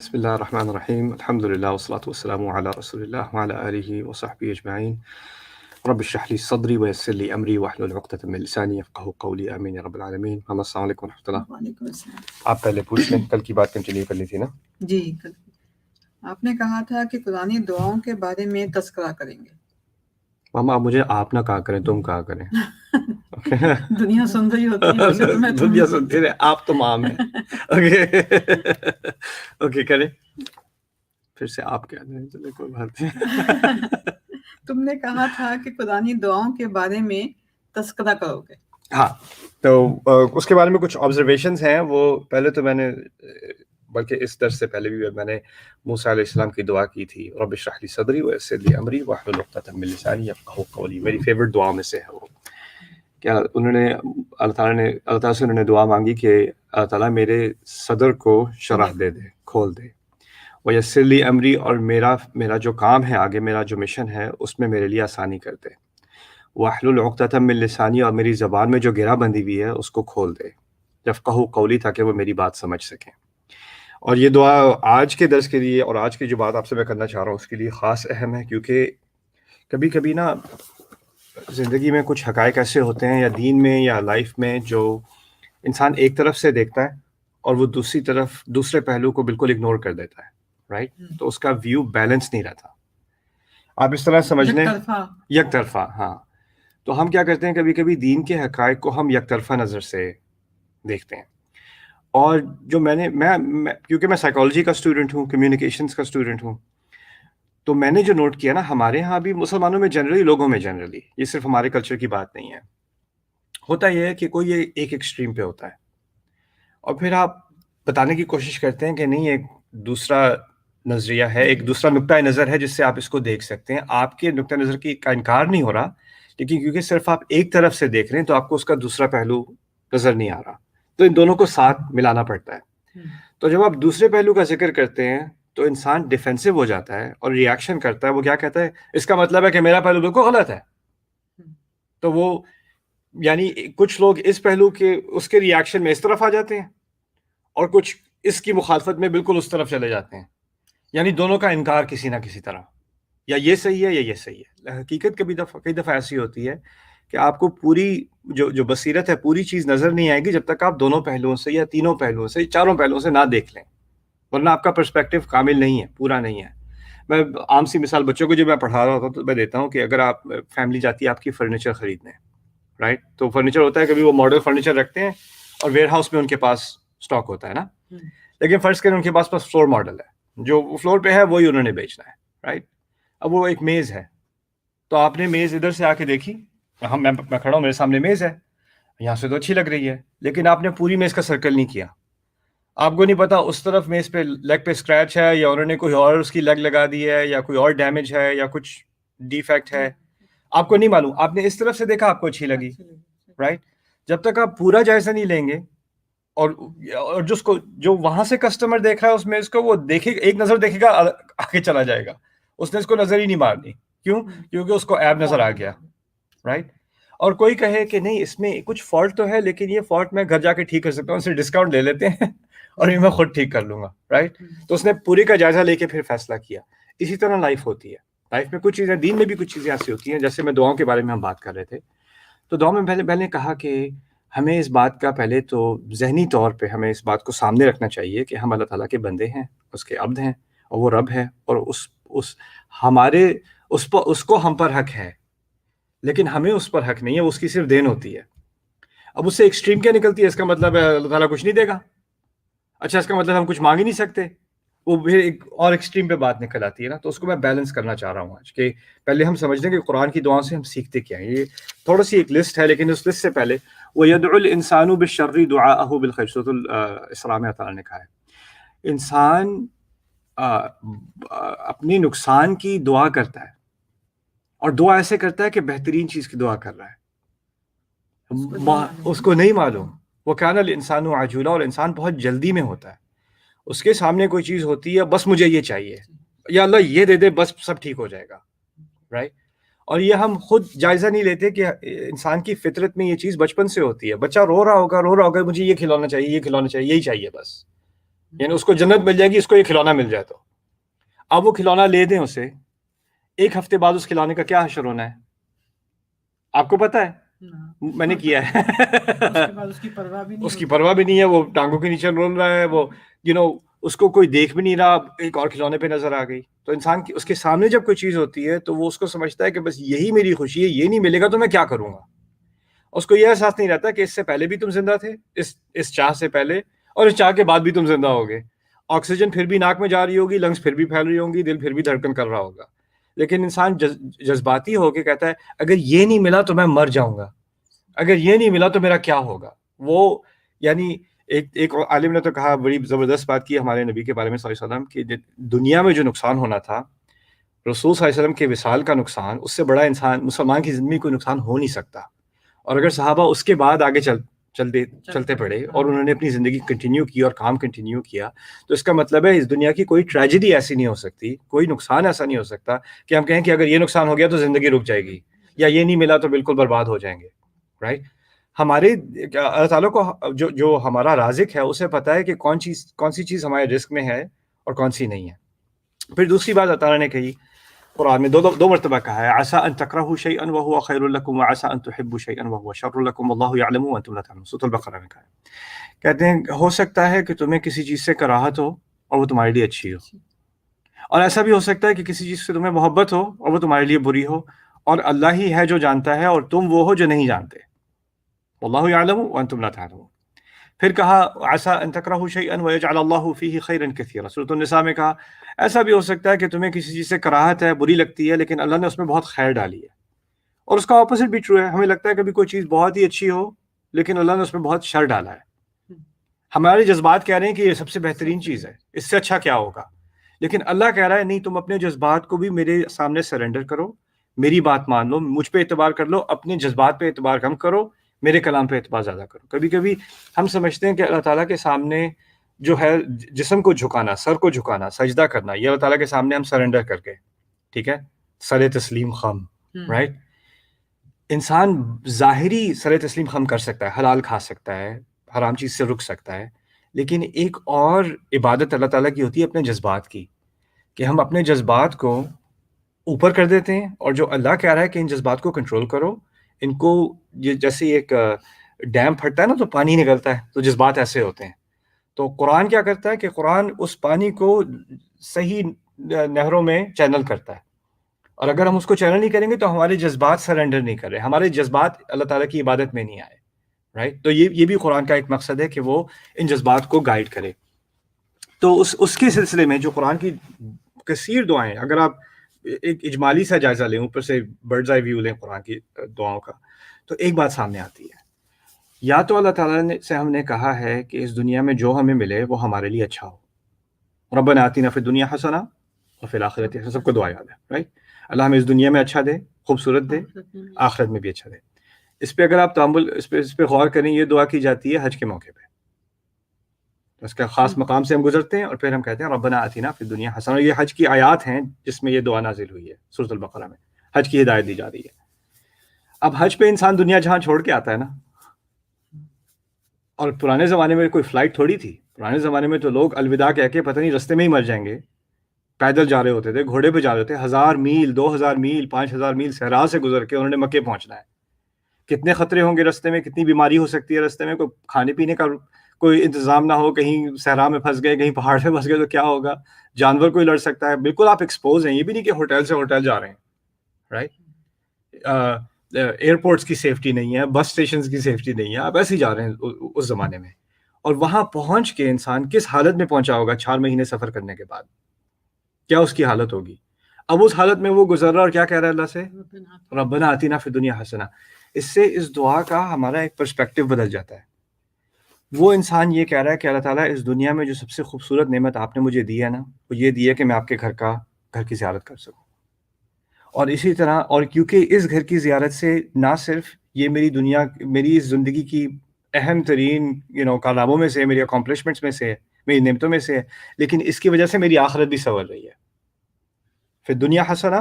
بسم الله الرحمن الرحيم الحمد لله والصلاة والسلام على رسول الله وعلى آله وصحبه أجمعين رب اشرح لي صدري ويسر لي أمري واحلل عقدة من لساني يفقهوا قولي آمين يا رب العالمين. السلام علیکم ورحمۃ اللہ. وعلیکم السلام. آپ پہلے پوچھ لیں, کل کی بات کنٹینیو کرنی تھی نا. جی کل آپ نے کہا تھا کہ قرآنی دعاؤں کے بارے میں تذکرہ کریں گے. ماما آپ مجھے آپ نہ کہا کریں, تم کہا کریں. دنیا سن رہی ہوتی ہے ویسے تو میں دنیا سنتی رہے, آپ تو مام ہیں. اوکے کریں پھر سے آپ کہہ دیں, چلے کوئی بات نہیں. تم نے کہا تھا کہ قرآنی دعاؤں کے بارے میں تذکرہ کرو گے. ہاں, تو اس کے بارے میں کچھ آبزرویشنز ہیں. وہ پہلے تو میں نے, بلکہ اس درس سے پہلے بھی میں نے موسیٰ علیہ السلام کی دعا کی تھی, رب اشرح لی صدری ویسر لی امری واحلل عقدۃ من لسانی یفقہوا قولی. میری فیورٹ دعا میں سے ہے وہ. کیا انہوں نے اللہ تعالیٰ سے انہوں نے دعا مانگی کہ اللہ تعالیٰ میرے صدر کو شرح دے دے, کھول دے. ویسر لی امری, اور میرا جو کام ہے آگے, میرا جو مشن ہے اس میں میرے لیے آسانی کر دے. واحلل عقدۃ من لسانی, اور میری زبان میں جو گرہ بندی ہوئی ہے اس کو کھول دے. یفقہوا قولی, تاکہ وہ میری بات سمجھ سکیں. اور یہ دعا آج کے درس کے لیے اور آج کی جو بات آپ سے میں کرنا چاہ رہا ہوں اس کے لیے خاص اہم ہے, کیونکہ کبھی کبھی نا زندگی میں کچھ حقائق ایسے ہوتے ہیں, یا دین میں یا لائف میں, جو انسان ایک طرف سے دیکھتا ہے اور وہ دوسرے پہلو کو بالکل اگنور کر دیتا ہے, رائٹ. تو اس کا ویو بیلنس نہیں رہتا. آپ اس طرح سمجھ لیں, یک طرفہ. ہاں, تو ہم کیا کرتے ہیں, کبھی کبھی دین کے حقائق کو ہم یک طرفہ نظر سے دیکھتے ہیں. اور جو میں کیونکہ میں سائیکالوجی کا اسٹوڈنٹ ہوں, کمیونیکیشنز کا اسٹوڈنٹ ہوں, تو میں نے جو نوٹ کیا نا, ہمارے ہاں بھی مسلمانوں میں جنرلی, لوگوں میں جنرلی, یہ صرف ہمارے کلچر کی بات نہیں ہے, ہوتا یہ ہے کہ کوئی ایک ایکسٹریم پہ ہوتا ہے, اور پھر آپ بتانے کی کوشش کرتے ہیں کہ نہیں, ایک دوسرا نظریہ ہے, ایک دوسرا نقطۂ نظر ہے جس سے آپ اس کو دیکھ سکتے ہیں. آپ کے نقطۂ نظر کا انکار نہیں ہو رہا, لیکن کیونکہ صرف آپ ایک طرف سے دیکھ رہے ہیں تو آپ کو اس کا دوسرا پہلو نظر نہیں آ رہا, تو ان دونوں کو ساتھ ملانا پڑتا ہے. تو جب آپ دوسرے پہلو کا ذکر کرتے ہیں تو انسان ڈیفینسو ہو جاتا ہے اور ریاکشن کرتا ہے. وہ کیا کہتا ہے, اس کا مطلب ہے کہ میرا پہلو بالکل غلط ہے. تو وہ یعنی کچھ لوگ اس پہلو کے اس کے ریاکشن میں اس طرف آ جاتے ہیں, اور کچھ اس کی مخالفت میں بالکل اس طرف چلے جاتے ہیں. یعنی دونوں کا انکار کسی نہ کسی طرح, یا یہ صحیح ہے یا یہ صحیح ہے. حقیقت کئی دفعہ ایسی ہوتی ہے کہ آپ کو پوری جو بصیرت ہے, پوری چیز نظر نہیں آئے گی جب تک آپ دونوں پہلوؤں سے یا تینوں پہلوؤں سے, چاروں پہلوؤں سے نہ دیکھ لیں, ورنہ آپ کا پرسپیکٹیو کامل نہیں ہے, پورا نہیں ہے. میں عام سی مثال بچوں کو جو میں پڑھا رہا ہوتا ہوں تو میں دیتا ہوں کہ اگر آپ فیملی جاتی ہے آپ کی فرنیچر خریدنے, رائٹ, تو فرنیچر ہوتا ہے, کبھی وہ ماڈل فرنیچر رکھتے ہیں اور ویئر ہاؤس میں ان کے پاس اسٹاک ہوتا ہے نا, لیکن فرض کریں ان کے پاس فلور ماڈل ہے, جو فلور پہ ہے وہی انہوں نے بیچنا ہے, رائٹ. اب وہ ایک میز ہے, تو آپ نے میز ادھر سے آ کے دیکھی, میں کھڑا ہوں, میرے سامنے میز ہے, یہاں سے تو اچھی لگ رہی ہے, لیکن آپ نے پوری میز کا سرکل نہیں کیا. آپ کو نہیں پتا اس طرف میز پہ لیگ پہ اسکریچ ہے, یا انہوں نے کوئی اور اس کی لیگ لگا دی ہے, یا کوئی اور ڈیمیج ہے, یا کچھ ڈیفیکٹ ہے, آپ کو نہیں معلوم. آپ نے اس طرف سے دیکھا, آپ کو اچھی لگی, رائٹ. جب تک آپ پورا جائزہ نہیں لیں گے, اور جو وہاں سے کسٹمر دیکھ رہا ہے اس میز کو, وہ دیکھے, ایک نظر دیکھے گا, آگے چلا جائے گا, اس نے اس کو نظر ہی نہیں مارنی. کیوں؟ کیونکہ اس کو ایب نظر آ گیا, رائٹ. اور کوئی کہے کہ نہیں اس میں کچھ فالٹ تو ہے, لیکن یہ فالٹ میں گھر جا کے ٹھیک کر سکتا ہوں, اسے ڈسکاؤنٹ لے لیتے ہیں اور یہ میں خود ٹھیک کر لوں گا, رائٹ. تو اس نے پوری کا جائزہ لے کے پھر فیصلہ کیا. اسی طرح لائف ہوتی ہے. لائف میں کچھ چیزیں, دین میں بھی کچھ چیزیں ایسی ہوتی ہیں, جیسے میں دعاؤں کے بارے میں ہم بات کر رہے تھے, تو دعا میں پہلے کہا کہ ہمیں اس بات کا پہلے تو ذہنی طور پہ ہمیں اس بات کو سامنے رکھنا چاہیے کہ ہم اللہ تعالیٰ کے بندے ہیں, اس کے عبد ہیں, اور وہ رب ہے, اور اس کو ہم پر حق ہے, لیکن ہمیں اس پر حق نہیں ہے, اس کی صرف دین ہوتی ہے. اب اس سے ایکسٹریم کیا نکلتی ہے, اس کا مطلب ہے اللہ تعالیٰ کچھ نہیں دے گا. اچھا, اس کا مطلب ہم کچھ مانگ ہی نہیں سکتے. وہ پھر ایک اور ایکسٹریم پہ بات نکل آتی ہے نا. تو اس کو میں بیلنس کرنا چاہ رہا ہوں آج, کہ پہلے ہم سمجھ لیں کہ قرآن کی دعاؤں سے ہم سیکھتے کیا ہیں. یہ تھوڑا سی ایک لسٹ ہے, لیکن اس لسٹ سے پہلے وَيَدْعُ الْإِنسَانُ بِالشَّرِّ دُعَاءَهُ بِالْخَيْرِ, سورۃ الاسراء میں تعالیٰ نے کہا ہے انسان اپنی نقصان کی دعا کرتا ہے, اور دعا ایسے کرتا ہے کہ بہترین چیز کی دعا کر رہا ہے, اس کو نہیں معلوم. وَكَانَ الْإِنسَانُ عَجُولًا, اور انسان بہت جلدی میں ہوتا ہے. اس کے سامنے کوئی چیز ہوتی ہے, بس مجھے یہ چاہیے, یا اللہ یہ دے دے, بس سب ٹھیک ہو جائے گا, رائٹ. اور یہ ہم خود جائزہ نہیں لیتے کہ انسان کی فطرت میں یہ چیز بچپن سے ہوتی ہے. بچہ رو رہا ہوگا, مجھے یہ کھلونا چاہیے, یہ کھلونا چاہیے, یہی چاہیے بس, یعنی اس کو جنت مل جائے گی اس کو یہ کھلونا مل جائے تو اب وہ کھلونا لے دیں اسے، ایک ہفتے بعد اس کھلونے کا کیا حشر ہونا ہے آپ کو پتا ہے؟ میں نے کیا ہے اس کی پرواہ بھی نہیں اس کی پرواہ بھی نہیں ہے، وہ ٹانگوں کے نیچے رول رہا ہے، وہ اس کو کوئی دیکھ بھی نہیں رہا، ایک اور کھلونے پہ نظر آ گئی. تو انسان کی اس کے سامنے جب کوئی چیز ہوتی ہے تو وہ اس کو سمجھتا ہے کہ بس یہی میری خوشی ہے، یہ نہیں ملے گا تو میں کیا کروں گا. اس کو یہ احساس نہیں رہتا کہ اس سے پہلے بھی تم زندہ تھے، اس چاہ سے پہلے، اور اس چاہ کے بعد بھی تم زندہ ہوگے. آکسیجن پھر بھی ناک میں جا رہی ہوگی، لنگس پھر بھی پھیل رہی ہوں گی، دل پھر بھی دھڑکن کر رہا ہوگا. لیکن انسان جذباتی ہو کے کہتا ہے اگر یہ نہیں ملا تو میں مر جاؤں گا، اگر یہ نہیں ملا تو میرا کیا ہوگا. وہ یعنی ایک عالم نے تو کہا، بڑی زبردست بات کی ہمارے نبی کے بارے میں صلی اللہ علیہ وسلم، کہ دنیا میں جو نقصان ہونا تھا رسول صلی اللہ علیہ وسلم کے وصال کا نقصان، اس سے بڑا انسان مسلمان کی زندگی کوئی نقصان ہو نہیں سکتا. اور اگر صحابہ اس کے بعد آگے چلتے پڑے اور انہوں نے اپنی زندگی کنٹینیو کی اور کام کنٹینیو کیا، تو اس کا مطلب ہے اس دنیا کی کوئی ٹریجڈی ایسی نہیں ہو سکتی، کوئی نقصان ایسا نہیں ہو سکتا کہ ہم کہیں کہ اگر یہ نقصان ہو گیا تو زندگی رک جائے گی، یا یہ نہیں ملا تو بالکل برباد ہو جائیں گے. رائٹ؟ ہمارے اللہ تعالیٰ کو جو ہمارا رازق ہے اسے پتہ ہے کہ کون سی چیز ہمارے رزق میں ہے اور کون سی نہیں ہے. پھر دوسری بات اللہ تعالیٰ نے کہی قرآن میں، دو مرتبہ کہا ہے، عسى ان تكرهوا شيئا وهو خير لكم وعسى ان تحبوا شيئا وهو شر لكم والله يعلم وانتم لا تعلمون. سورۃ البقرہ میں کہا ہے، کہتے ہیں ہو سکتا ہے کہ تمہیں کسی چیز سے کراہت ہو اور وہ تمہارے لیے اچھی ہو، اور ایسا بھی ہو سکتا ہے کہ کسی چیز سے تمہیں محبت ہو اور وہ تمہارے لیے بری ہو، اور اللہ ہی ہے جو جانتا ہے اور تم وہ ہو جو نہیں جانتے. واللہ یعلم وانتم لا تعلمون. پھر کہا عسى ان تكرهوا شيئا ويجعل الله فيه خيرا كثيرا. سورۃ النساء میں کہا ایسا بھی ہو سکتا ہے کہ تمہیں کسی چیز سے کراہت ہے، بری لگتی ہے، لیکن اللہ نے اس میں بہت خیر ڈالی ہے. اور اس کا اپوزٹ بھی ٹرو ہے، ہمیں لگتا ہے کبھی کوئی چیز بہت ہی اچھی ہو لیکن اللہ نے اس میں بہت شر ڈالا ہے. ہمارے جذبات کہہ رہے ہیں کہ یہ سب سے بہترین چیز ہے، اس سے اچھا کیا ہوگا، لیکن اللہ کہہ رہا ہے نہیں، تم اپنے جذبات کو بھی میرے سامنے سرنڈر کرو، میری بات مان لو، مجھ پہ اعتبار کر لو، اپنے جذبات پہ اعتبار کم کرو، میرے کلام پہ اعتبار زیادہ کرو. کبھی کبھی ہم سمجھتے ہیں کہ اللہ تعالیٰ کے سامنے جو ہے جسم کو جھکانا، سر کو جھکانا، سجدہ کرنا، یہ اللہ تعالیٰ کے سامنے ہم سرنڈر کر کے، ٹھیک ہے، سر تسلیم خم. رائٹ؟ انسان ظاہری سر تسلیم خم کر سکتا ہے، حلال کھا سکتا ہے، حرام چیز سے رک سکتا ہے، لیکن ایک اور عبادت اللہ تعالیٰ کی ہوتی ہے اپنے جذبات کی، کہ ہم اپنے جذبات کو اوپر کر دیتے ہیں، اور جو اللہ کہہ رہا ہے کہ ان جذبات کو کنٹرول کرو، ان کو، جیسے ایک ڈیم پھٹتا ہے نا تو پانی نکلتا ہے، تو جذبات ایسے ہوتے ہیں. تو قرآن کیا کرتا ہے کہ قرآن اس پانی کو صحیح نہروں میں چینل کرتا ہے، اور اگر ہم اس کو چینل نہیں کریں گے تو ہمارے جذبات سرنڈر نہیں کر رہے، ہمارے جذبات اللہ تعالیٰ کی عبادت میں نہیں آئے. رائٹ؟ تو یہ بھی قرآن کا ایک مقصد ہے کہ وہ ان جذبات کو گائیڈ کرے. تو اس کے سلسلے میں جو قرآن کی کثیر دعائیں، اگر آپ ایک اجمالی سا جائزہ لیں، اوپر سے برڈز آئی ویو لیں قرآن کی دعاؤں کا، تو ایک بات سامنے آتی ہے، یا تو اللہ تعالیٰ سے ہم نے کہا ہے کہ اس دنیا میں جو ہمیں ملے وہ ہمارے لیے اچھا ہو، ربنا آتنا فی الدنیا حسنہ وفی الآخرۃ حسنہ. سب کو دعا یاد ہے، رائٹ؟ اللہ ہمیں اس دنیا میں اچھا دے، خوبصورت دے، آخرت میں بھی اچھا دے. اس پہ اگر آپ تامل اس پہ غور کریں، یہ دعا کی جاتی ہے حج کے موقع پہ. اس کا خاص مقام سے ہم گزرتے ہیں اور پھر ہم کہتے ہیں ربنا آتنا فی الدنیا حسنہ. یہ حج کی آیات ہیں جس میں یہ دعا نازل ہوئی ہے، سورۃ البقرہ میں حج کی ہدایت دی جا رہی ہے. اب حج پہ انسان دنیا جہاں چھوڑ کے آتا ہے نا، اور پرانے زمانے میں کوئی فلائٹ تھوڑی تھی، پرانے زمانے میں تو لوگ الوداع کہہ کے پتہ نہیں رستے میں ہی مر جائیں گے، پیدل جا رہے ہوتے تھے، گھوڑے پہ جا رہے ہوتے، 1000 میل 2000 میل 5000 میل صحرا سے گزر کے انہوں نے مکے پہنچنا ہے. کتنے خطرے ہوں گے رستے میں، کتنی بیماری ہو سکتی ہے رستے میں، کوئی کھانے پینے کا کوئی انتظام نہ ہو، کہیں صحرا میں پھنس گئے، کہیں پہاڑ پہ پھنس گئے تو کیا ہوگا، جانور کوئی لڑ سکتا ہے، بالکل آپ ایکسپوز ہیں. یہ بھی نہیں کہ ہوٹل سے ہوٹل جا رہے ہیں، رائٹ؟ ایئرپورٹس کی سیفٹی نہیں ہے، بس اسٹیشنز کی سیفٹی نہیں ہے، آپ ایسے ہی جا رہے ہیں اس زمانے میں. اور وہاں پہنچ کے انسان کس حالت میں پہنچا ہوگا 4 مہینے سفر کرنے کے بعد، کیا اس کی حالت ہوگی. اب اس حالت میں وہ گزر رہا اور کیا کہہ رہا ہے اللہ سے، ربنا آتنا فی الدنیا حسنہ. اس سے اس دعا کا ہمارا ایک پرسپیکٹو بدل جاتا ہے. وہ انسان یہ کہہ رہا ہے کہ اللہ تعالیٰ اس دنیا میں جو سب سے خوبصورت نعمت آپ نے مجھے دی ہے نا، وہ یہ دی ہے کہ میں آپ کے گھر کی زیارت کر سکوں. اور اسی طرح، اور کیونکہ اس گھر کی زیارت سے نہ صرف یہ میری اس زندگی کی اہم ترین کارناموں میں سے، میری اکمپلشمنٹس میں سے، میری نعمتوں میں سے ہے، لیکن اس کی وجہ سے میری آخرت بھی سنور رہی ہے. فی الدنیا حسنہ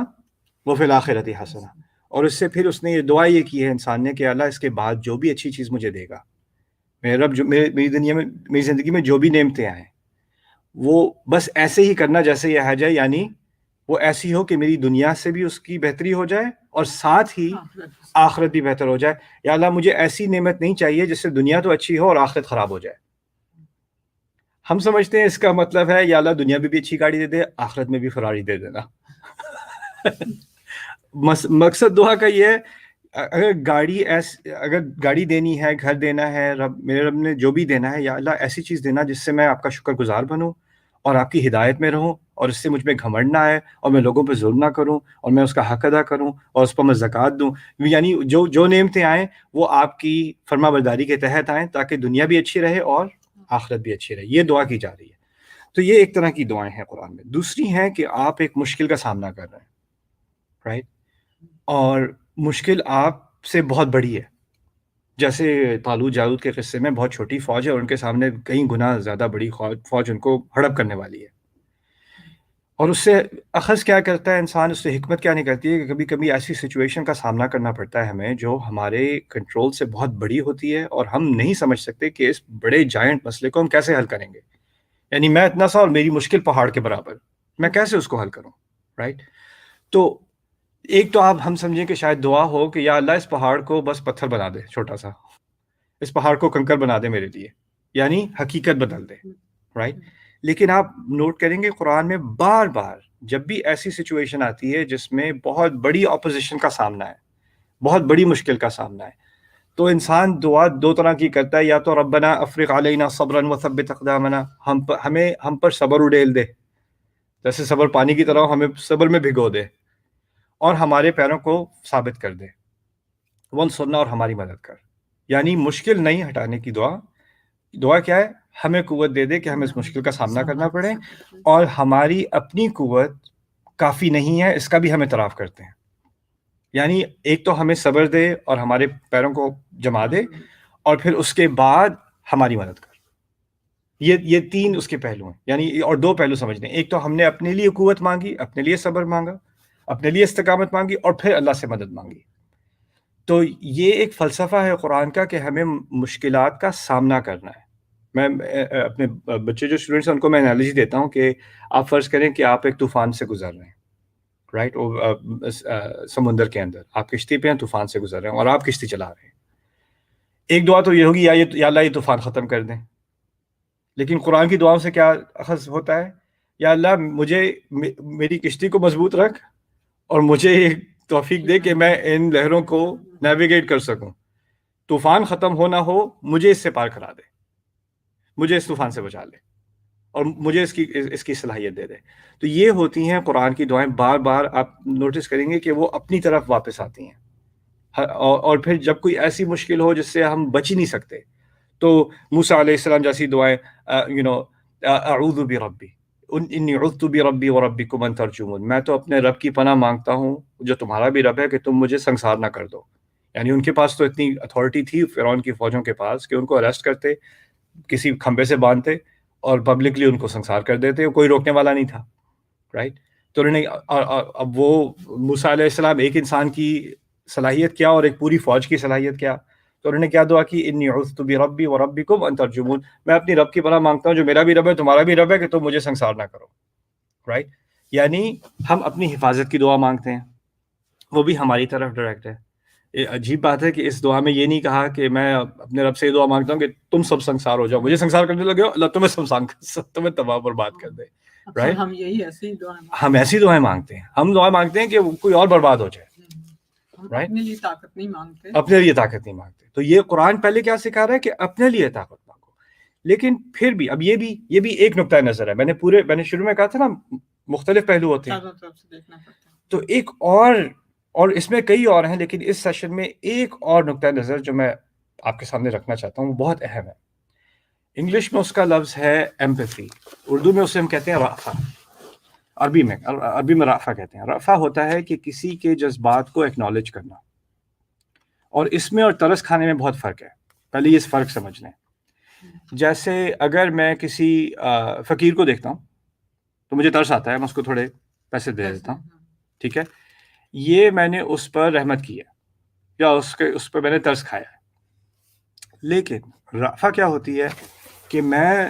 وفی الآخرۃ حسنہ. اور اس سے پھر اس نے یہ دعا یہ کی ہے انسان نے کہ اللہ اس کے بعد جو بھی اچھی چیز مجھے دے گا، میرے رب جو میری زندگی میں جو بھی نعمتیں آئیں، وہ بس ایسے ہی کرنا جیسے یہ ہے جائے، یعنی وہ ایسی ہو کہ میری دنیا سے بھی اس کی بہتری ہو جائے اور ساتھ ہی آخرت بھی بہتر ہو جائے. یا اللہ مجھے ایسی نعمت نہیں چاہیے جس سے دنیا تو اچھی ہو اور آخرت خراب ہو جائے. ہم سمجھتے ہیں اس کا مطلب ہے یا اللہ دنیا میں بھی اچھی گاڑی دے دے، آخرت میں بھی فراری دے دینا. مقصد دعا کا یہ ہے اگر گاڑی دینی ہے، گھر دینا ہے، میرے رب نے جو بھی دینا ہے، یا اللہ ایسی چیز دینا جس سے میں آپ کا شکر گزار بنوں اور آپ کی ہدایت میں رہوں اور اس سے مجھ میں گھمنڈ نہ آئے اور میں لوگوں پہ ظلم نہ کروں اور میں اس کا حق ادا کروں اور اس پر میں زکوٰۃ دوں. یعنی جو نعمتیں آئیں وہ آپ کی فرما برداری کے تحت آئیں تاکہ دنیا بھی اچھی رہے اور آخرت بھی اچھی رہے. یہ دعا کی جا رہی ہے. تو یہ ایک طرح کی دعائیں ہیں قرآن میں. دوسری ہیں کہ آپ ایک مشکل کا سامنا کر رہے ہیں، رائٹ، اور مشکل آپ سے بہت بڑی ہے. جیسے طالوت جالوت کے قصے میں بہت چھوٹی فوج ہے اور ان کے سامنے کئی گنا زیادہ بڑی فوج ان کو ہڑپ کرنے والی ہے. اور اس سے اخذ کیا کرتا ہے انسان، اس سے حکمت کیا نکلتی ہے کہ کبھی کبھی ایسی سچویشن کا سامنا کرنا پڑتا ہے ہمیں جو ہمارے کنٹرول سے بہت بڑی ہوتی ہے اور ہم نہیں سمجھ سکتے کہ اس بڑے جائنٹ مسئلے کو ہم کیسے حل کریں گے. یعنی میں اتنا سا اور میری مشکل پہاڑ کے برابر، میں کیسے اس کو حل کروں، رائٹ. تو ایک تو آپ ہم سمجھیں کہ شاید دعا ہو کہ یا اللہ اس پہاڑ کو بس پتھر بنا دے، چھوٹا سا، اس پہاڑ کو کنکر بنا دے میرے لیے، یعنی حقیقت بدل دے، رائٹ. لیکن آپ نوٹ کریں گے قرآن میں بار بار جب بھی ایسی سچویشن آتی ہے جس میں بہت بڑی اپوزیشن کا سامنا ہے، بہت بڑی مشکل کا سامنا ہے، تو انسان دعا دو طرح کی کرتا ہے. یا تو ربنا افرغ علینا صبرا وثبت اقدامنا، ہم پر صبر اڈیل دے، جیسے صبر پانی کی طرح ہمیں صبر میں بھگو دے اور ہمارے پیروں کو ثابت کر دے. وانصرنا، اور ہماری مدد کر. یعنی مشکل نہیں ہٹانے کی دعا کیا ہے؟ ہمیں قوت دے دے کہ ہمیں اس مشکل کا سامنا کرنا پڑے اور ہماری اپنی قوت کافی نہیں ہے، اس کا بھی ہم اعتراف کرتے ہیں. یعنی ایک تو ہمیں صبر دے اور ہمارے پیروں کو جما دے اور پھر اس کے بعد ہماری مدد کر. یہ تین اس کے پہلو ہیں. یعنی اور دو پہلو سمجھنے، ایک تو ہم نے اپنے لیے قوت مانگی، اپنے لیے صبر مانگا، اپنے لیے استقامت مانگی اور پھر اللہ سے مدد مانگی. تو یہ ایک فلسفہ ہے قرآن کا کہ ہمیں مشکلات کا سامنا کرنا ہے. میں اپنے بچے جو اسٹوڈنٹس ہیں ان کو میں انالوجی دیتا ہوں کہ آپ فرض کریں کہ آپ ایک طوفان سے گزر رہے ہیں، رائٹ، سمندر کے اندر آپ کشتی پہ ہیں، طوفان سے گزر رہے ہیں اور آپ کشتی چلا رہے ہیں. ایک دعا تو یہ ہوگی یا اللہ یہ طوفان ختم کر دیں. لیکن قرآن کی دعاؤں سے کیا اخذ ہوتا ہے؟ یا اللہ میری کشتی کو مضبوط رکھ اور مجھے توفیق دے کہ میں ان لہروں کو نیویگیٹ کر سکوں. طوفان ختم ہو نہ ہو، مجھے اس سے پار کرا دے، مجھے اس طوفان سے بچا لے اور مجھے اس کی صلاحیت دے دے. تو یہ ہوتی ہیں قرآن کی دعائیں. بار بار آپ نوٹس کریں گے کہ وہ اپنی طرف واپس آتی ہیں. اور پھر جب کوئی ایسی مشکل ہو جس سے ہم بچ ہی نہیں سکتے تو موسیٰ علیہ السلام جیسی دعائیں، اعوذ بربی انی عذت بربی وربکم ان ترجمون، میں تو اپنے رب کی پناہ مانگتا ہوں جو تمہارا بھی رب ہے کہ تم مجھے سنسار نہ کر دو. یعنی ان کے پاس تو اتنی اتھارٹی تھی فرعون کی فوجوں کے پاس کہ ان کو اریسٹ کرتے، کسی کھمبے سے باندھتے اور پبلکلی ان کو سنسار کر دیتے، کوئی روکنے والا نہیں تھا، رائٹ. تو انہوں نے اب وہ موسیٰ علیہ السلام ایک انسان کی صلاحیت کیا اور ایک پوری فوج کی صلاحیت کیا. تو انہوں نے کیا دعا کی؟ انی عذت بربی وربکم ان ترجمون، میں اپنی رب کی پناہ مانگتا ہوں جو میرا بھی رب ہے تمہارا بھی رب ہے کہ تم مجھے سنسار نہ کرو، رائٹ. یعنی ہم اپنی حفاظت کی دعا مانگتے ہیں، وہ بھی ہماری طرف ڈائریکٹ ہے. عجیب بات ہے کہ اس دعا میں یہ نہیں کہا کہ میں اپنے رب سے یہ دعا مانگتا ہوں کہ تم سب سنسار ہو جاؤ، مجھے سنسار کرنے لگے ہو، اللہ تمہیں تباہ برباد کر دے، رائٹ. ہم ایسی دعائیں مانگتے ہیں، ہم دعا مانگتے ہیں کہ کوئی اور برباد ہو جائے، رائٹ. اپنے لیے طاقت نہیں مانگتے، اپنے لیے طاقت نہیں مانگتے. تو یہ قرآن پہلے کیا سکھا رہا ہے کہ اپنے لیے طاقت مانگو. لیکن پھر بھی اب یہ بھی ایک نقطۂ نظر ہے. میں نے شروع میں کہا تھا نا مختلف پہلو ہوتے ہیں، تو ایک اور اس میں کئی اور ہیں، لیکن اس سیشن میں ایک اور نقطۂ نظر جو میں آپ کے سامنے رکھنا چاہتا ہوں وہ بہت اہم ہے. انگلش میں اس کا لفظ ہے ایمپیتھی، اردو میں اسے ہم کہتے ہیں رأفہ، عربی میں رأفہ کہتے ہیں. رأفہ ہوتا ہے کہ کسی کے جذبات کو ایکنالج کرنا، اور اس میں اور ترس کھانے میں بہت فرق ہے. پہلے یہ فرق سمجھ لیں. جیسے اگر میں کسی فقیر کو دیکھتا ہوں تو مجھے ترس آتا ہے، میں اس کو تھوڑے پیسے دے دیتا ہوں، ٹھیک ہے، یہ میں نے اس پر رحمت کی ہے یا اس پر میں نے ترس کھایا ہے. لیکن رأفہ کیا ہوتی ہے کہ میں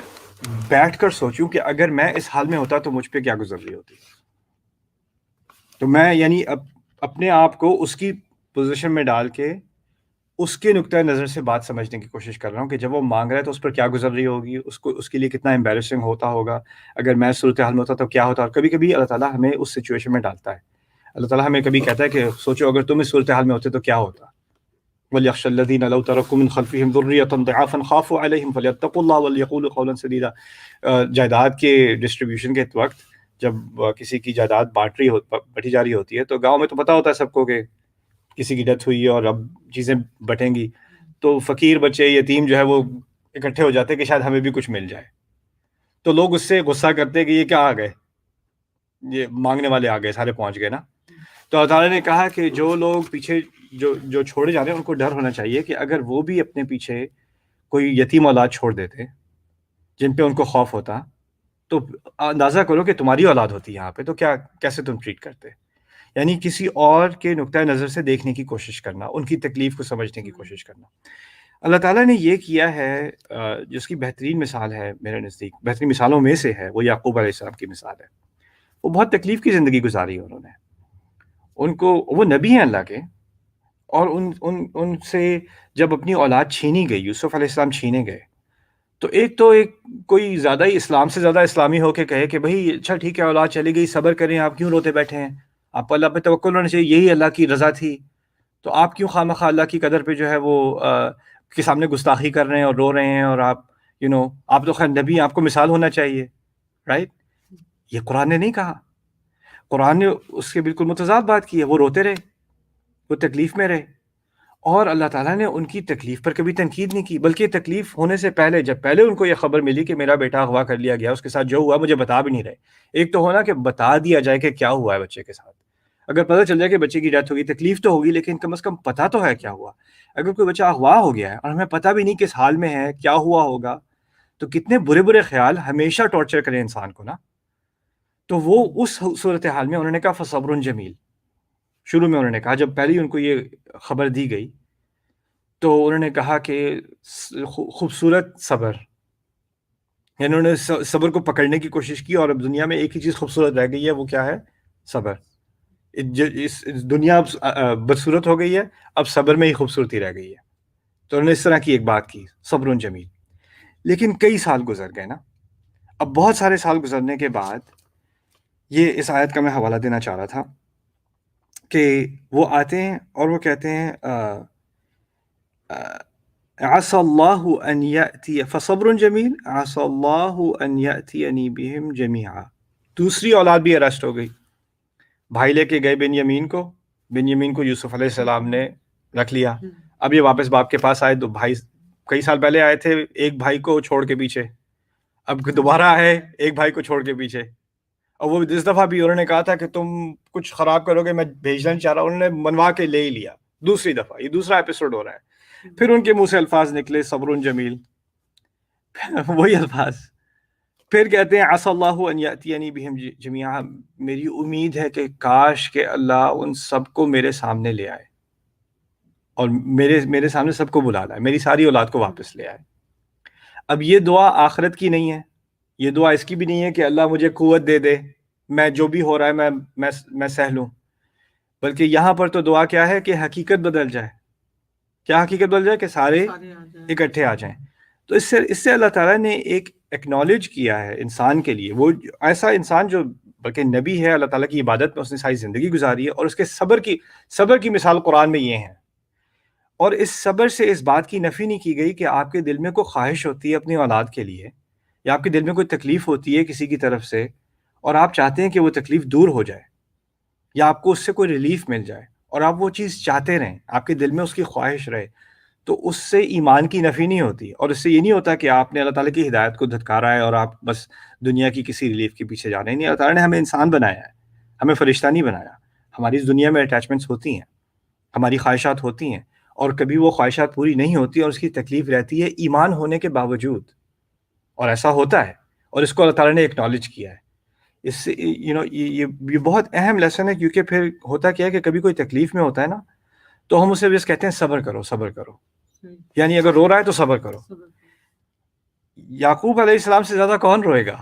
بیٹھ کر سوچوں کہ اگر میں اس حال میں ہوتا تو مجھ پہ کیا گزر رہی ہوتی. تو میں یعنی اپنے آپ کو اس کی پوزیشن میں ڈال کے اس کے نقطۂ نظر سے بات سمجھنے کی کوشش کر رہا ہوں کہ جب وہ مانگ رہا ہے تو اس پر کیا گزر رہی ہوگی, اس کے لیے کتنا امبیرسنگ ہوتا ہوگا, اگر میں صورتحال میں ہوتا تو کیا ہوتا. اور کبھی کبھی اللہ تعالیٰ ہمیں اس سچویشن میں ڈالتا ہے. اللہ تعالیٰ ہمیں کبھی کہتا ہے کہ سوچو اگر تم اس صورتحال میں ہوتے تو کیا ہوتا. وَلْيَخْشَ الَّذِينَ لَوْ تَرَكُوا مِنْ خَلْفِهِمْ ذُرِّيَّةً ضِعَافًا خَافُوا عَلَيْهِمْ فَلْيَتَّقُوا اللَّهَ وَلْيَقُولُوا قَوْلًا سَدِيدًا. جائیداد کے ڈسٹریبیوشن کے وقت جب کسی کی جائیداد بٹی جا رہی ہوتی ہے تو گاؤں میں تو پتہ ہوتا ہے سب کو کہ کسی کی ڈیتھ ہوئی ہے اور اب چیزیں بٹیں گی, تو فقیر بچے یتیم جو ہے وہ اکٹھے ہو جاتے کہ شاید ہمیں بھی کچھ مل جائے. تو لوگ اس سے غصہ کرتے کہ یہ کیا آ گئے, یہ مانگنے والے آ گئے, سارے پہنچ گئے نا. تو اللہ تعالیٰ نے کہا کہ جو لوگ پیچھے جو چھوڑے جا رہے ہیں ان کو ڈر ہونا چاہیے کہ اگر وہ بھی اپنے پیچھے کوئی یتیم اولاد چھوڑ دیتے جن پہ ان کو خوف ہوتا, تو اندازہ کرو کہ تمہاری اولاد ہوتی یہاں پہ تو کیسے تم ٹریٹ کرتے. یعنی کسی اور کے نقطۂ نظر سے دیکھنے کی کوشش کرنا, ان کی تکلیف کو سمجھنے کی کوشش کرنا. اللہ تعالیٰ نے یہ کیا ہے, جس کی بہترین مثال ہے میرے نزدیک, بہترین مثالوں میں سے ہے, وہ یعقوب علیہ السلام کی مثال ہے. وہ بہت تکلیف کی زندگی گزاری انہوں نے. ان کو, وہ نبی ہیں اللہ کے, اور ان سے جب اپنی اولاد چھینی گئی, یوسف علیہ السلام چھینے گئے, تو ایک کوئی زیادہ ہی اسلام سے زیادہ اسلامی ہو کے کہے کہ بھائی اچھا ٹھیک ہے اولاد چلی گئی, صبر کریں, آپ کیوں روتے بیٹھے ہیں, آپ کو اللہ پہ توکل ہونا چاہیے, یہی اللہ کی رضا تھی, تو آپ کیوں خواہ اللہ کی قدر پہ جو ہے وہ کے سامنے گستاخی کر رہے ہیں اور رو رہے ہیں, اور آپ آپ تو خیر نبی, آپ کو مثال ہونا چاہیے, رائٹ. یہ قرآن نے نہیں کہا, قرآن نے اس کے بالکل متضاد بات کی ہے. وہ روتے رہے, وہ تکلیف میں رہے, اور اللہ تعالیٰ نے ان کی تکلیف پر کبھی تنقید نہیں کی, بلکہ تکلیف ہونے سے پہلے, جب پہلے ان کو یہ خبر ملی کہ میرا بیٹا اغوا کر لیا گیا, اس کے ساتھ جو ہوا مجھے بتا بھی نہیں رہے. ایک تو ہونا کہ بتا دیا جائے کہ کیا ہوا ہے بچے کے ساتھ, اگر پتہ چل جائے کہ بچے کی ڈیتھ ہوگی تکلیف تو ہوگی, لیکن کم از کم پتہ تو ہے کیا ہوا. اگر کوئی بچہ اغوا ہو گیا ہے اور ہمیں پتہ بھی نہیں کس حال میں ہے, کیا ہوا ہوگا, تو کتنے برے خیال ہمیشہ ٹارچر کریں انسان کو نا. تو وہ اس صورتحال میں انہوں نے کہا فصبر جمیل. شروع میں انہوں نے کہا, جب پہلی ان کو یہ خبر دی گئی تو انہوں نے کہا کہ خوبصورت صبر, یعنی انہوں نے صبر کو پکڑنے کی کوشش کی, اور اب دنیا میں ایک ہی چیز خوبصورت رہ گئی ہے, وہ کیا ہے, صبر. اس دنیا اب بدصورت ہو گئی ہے, اب صبر میں ہی خوبصورتی رہ گئی ہے. تو انہوں نے اس طرح کی ایک بات کی, صبر جمیل. لیکن کئی سال گزر گئے نا. اب بہت سارے سال گزرنے کے بعد یہ اس آیت کا میں حوالہ دینا چاہ رہا تھا کہ وہ آتے ہیں اور وہ کہتے ہیں عسى الله ان ياتي فصبر جمیل عسى الله ان ياتيني بهم جميعا. دوسری اولاد بھی اریسٹ ہو گئی, بھائی لے کے گئے بنیامین کو یوسف علیہ السلام نے رکھ لیا. اب یہ واپس باپ کے پاس آئے, دو بھائی کئی سال پہلے آئے تھے, ایک بھائی کو چھوڑ کے پیچھے, اب دوبارہ آئے ایک بھائی کو چھوڑ کے پیچھے. اور وہ اس دفعہ بھی انہوں نے کہا تھا کہ تم کچھ خراب کرو گے, میں بھیجنا نہیں چاہ رہا, انہوں نے منوا کے لے ہی لیا. دوسری دفعہ, یہ دوسرا ایپیسوڈ ہو رہا ہے. پھر ان کے منہ سے الفاظ نکلے صبر جمیل, وہی الفاظ. پھر کہتے ہیں عسى الله ان ياتيني بهم جميعا, میری امید ہے کہ کاش کہ اللہ ان سب کو میرے سامنے لے آئے اور میرے سامنے سب کو بلا لائے, میری ساری اولاد کو واپس لے آئے. اب یہ دعا آخرت کی نہیں ہے, یہ دعا اس کی بھی نہیں ہے کہ اللہ مجھے قوت دے دے, میں جو بھی ہو رہا ہے میں سہ لوں, بلکہ یہاں پر تو دعا کیا ہے کہ حقیقت بدل جائے. کیا حقیقت بدل جائے؟ کہ سارے اکٹھے آ جائیں. تو اس سے اللہ تعالیٰ نے ایک ایکنالج کیا ہے انسان کے لیے, وہ ایسا انسان جو بلکہ نبی ہے, اللہ تعالیٰ کی عبادت میں اس نے ساری زندگی گزاری ہے, اور اس کے صبر کی مثال قرآن میں یہ ہے. اور اس صبر سے اس بات کی نفی نہیں کی گئی کہ آپ کے دل میں کوئی خواہش ہوتی ہے اپنی اولاد کے لیے, یا آپ کے دل میں کوئی تکلیف ہوتی ہے کسی کی طرف سے, اور آپ چاہتے ہیں کہ وہ تکلیف دور ہو جائے, یا آپ کو اس سے کوئی ریلیف مل جائے, اور آپ وہ چیز چاہتے رہیں, آپ کے دل میں اس کی خواہش رہے, تو اس سے ایمان کی نفی نہیں ہوتی. اور اس سے یہ نہیں ہوتا کہ آپ نے اللہ تعالیٰ کی ہدایت کو دھتکارا ہے اور آپ بس دنیا کی کسی ریلیف کے پیچھے جا رہے ہیں. نہیں, اللہ تعالیٰ نے ہمیں انسان بنایا ہے, ہمیں فرشتہ نہیں بنایا. ہماری اس دنیا میں اٹیچمنٹس ہوتی ہیں, ہماری خواہشات ہوتی ہیں, اور کبھی وہ خواہشات پوری نہیں ہوتی اور اس کی تکلیف رہتی ہے ایمان ہونے کے باوجود, اور ایسا ہوتا ہے, اور اس کو اللہ تعالیٰ نے ایکنالج کیا ہے. اس سے یہ بہت اہم لیسن ہے, کیونکہ پھر ہوتا کیا ہے کہ کبھی کوئی تکلیف میں ہوتا ہے نا, تو ہم اسے بس کہتے ہیں صبر کرو, یعنی اگر رو رہا ہے تو صبر کرو. یعقوب علیہ السلام سے زیادہ کون روئے گا؟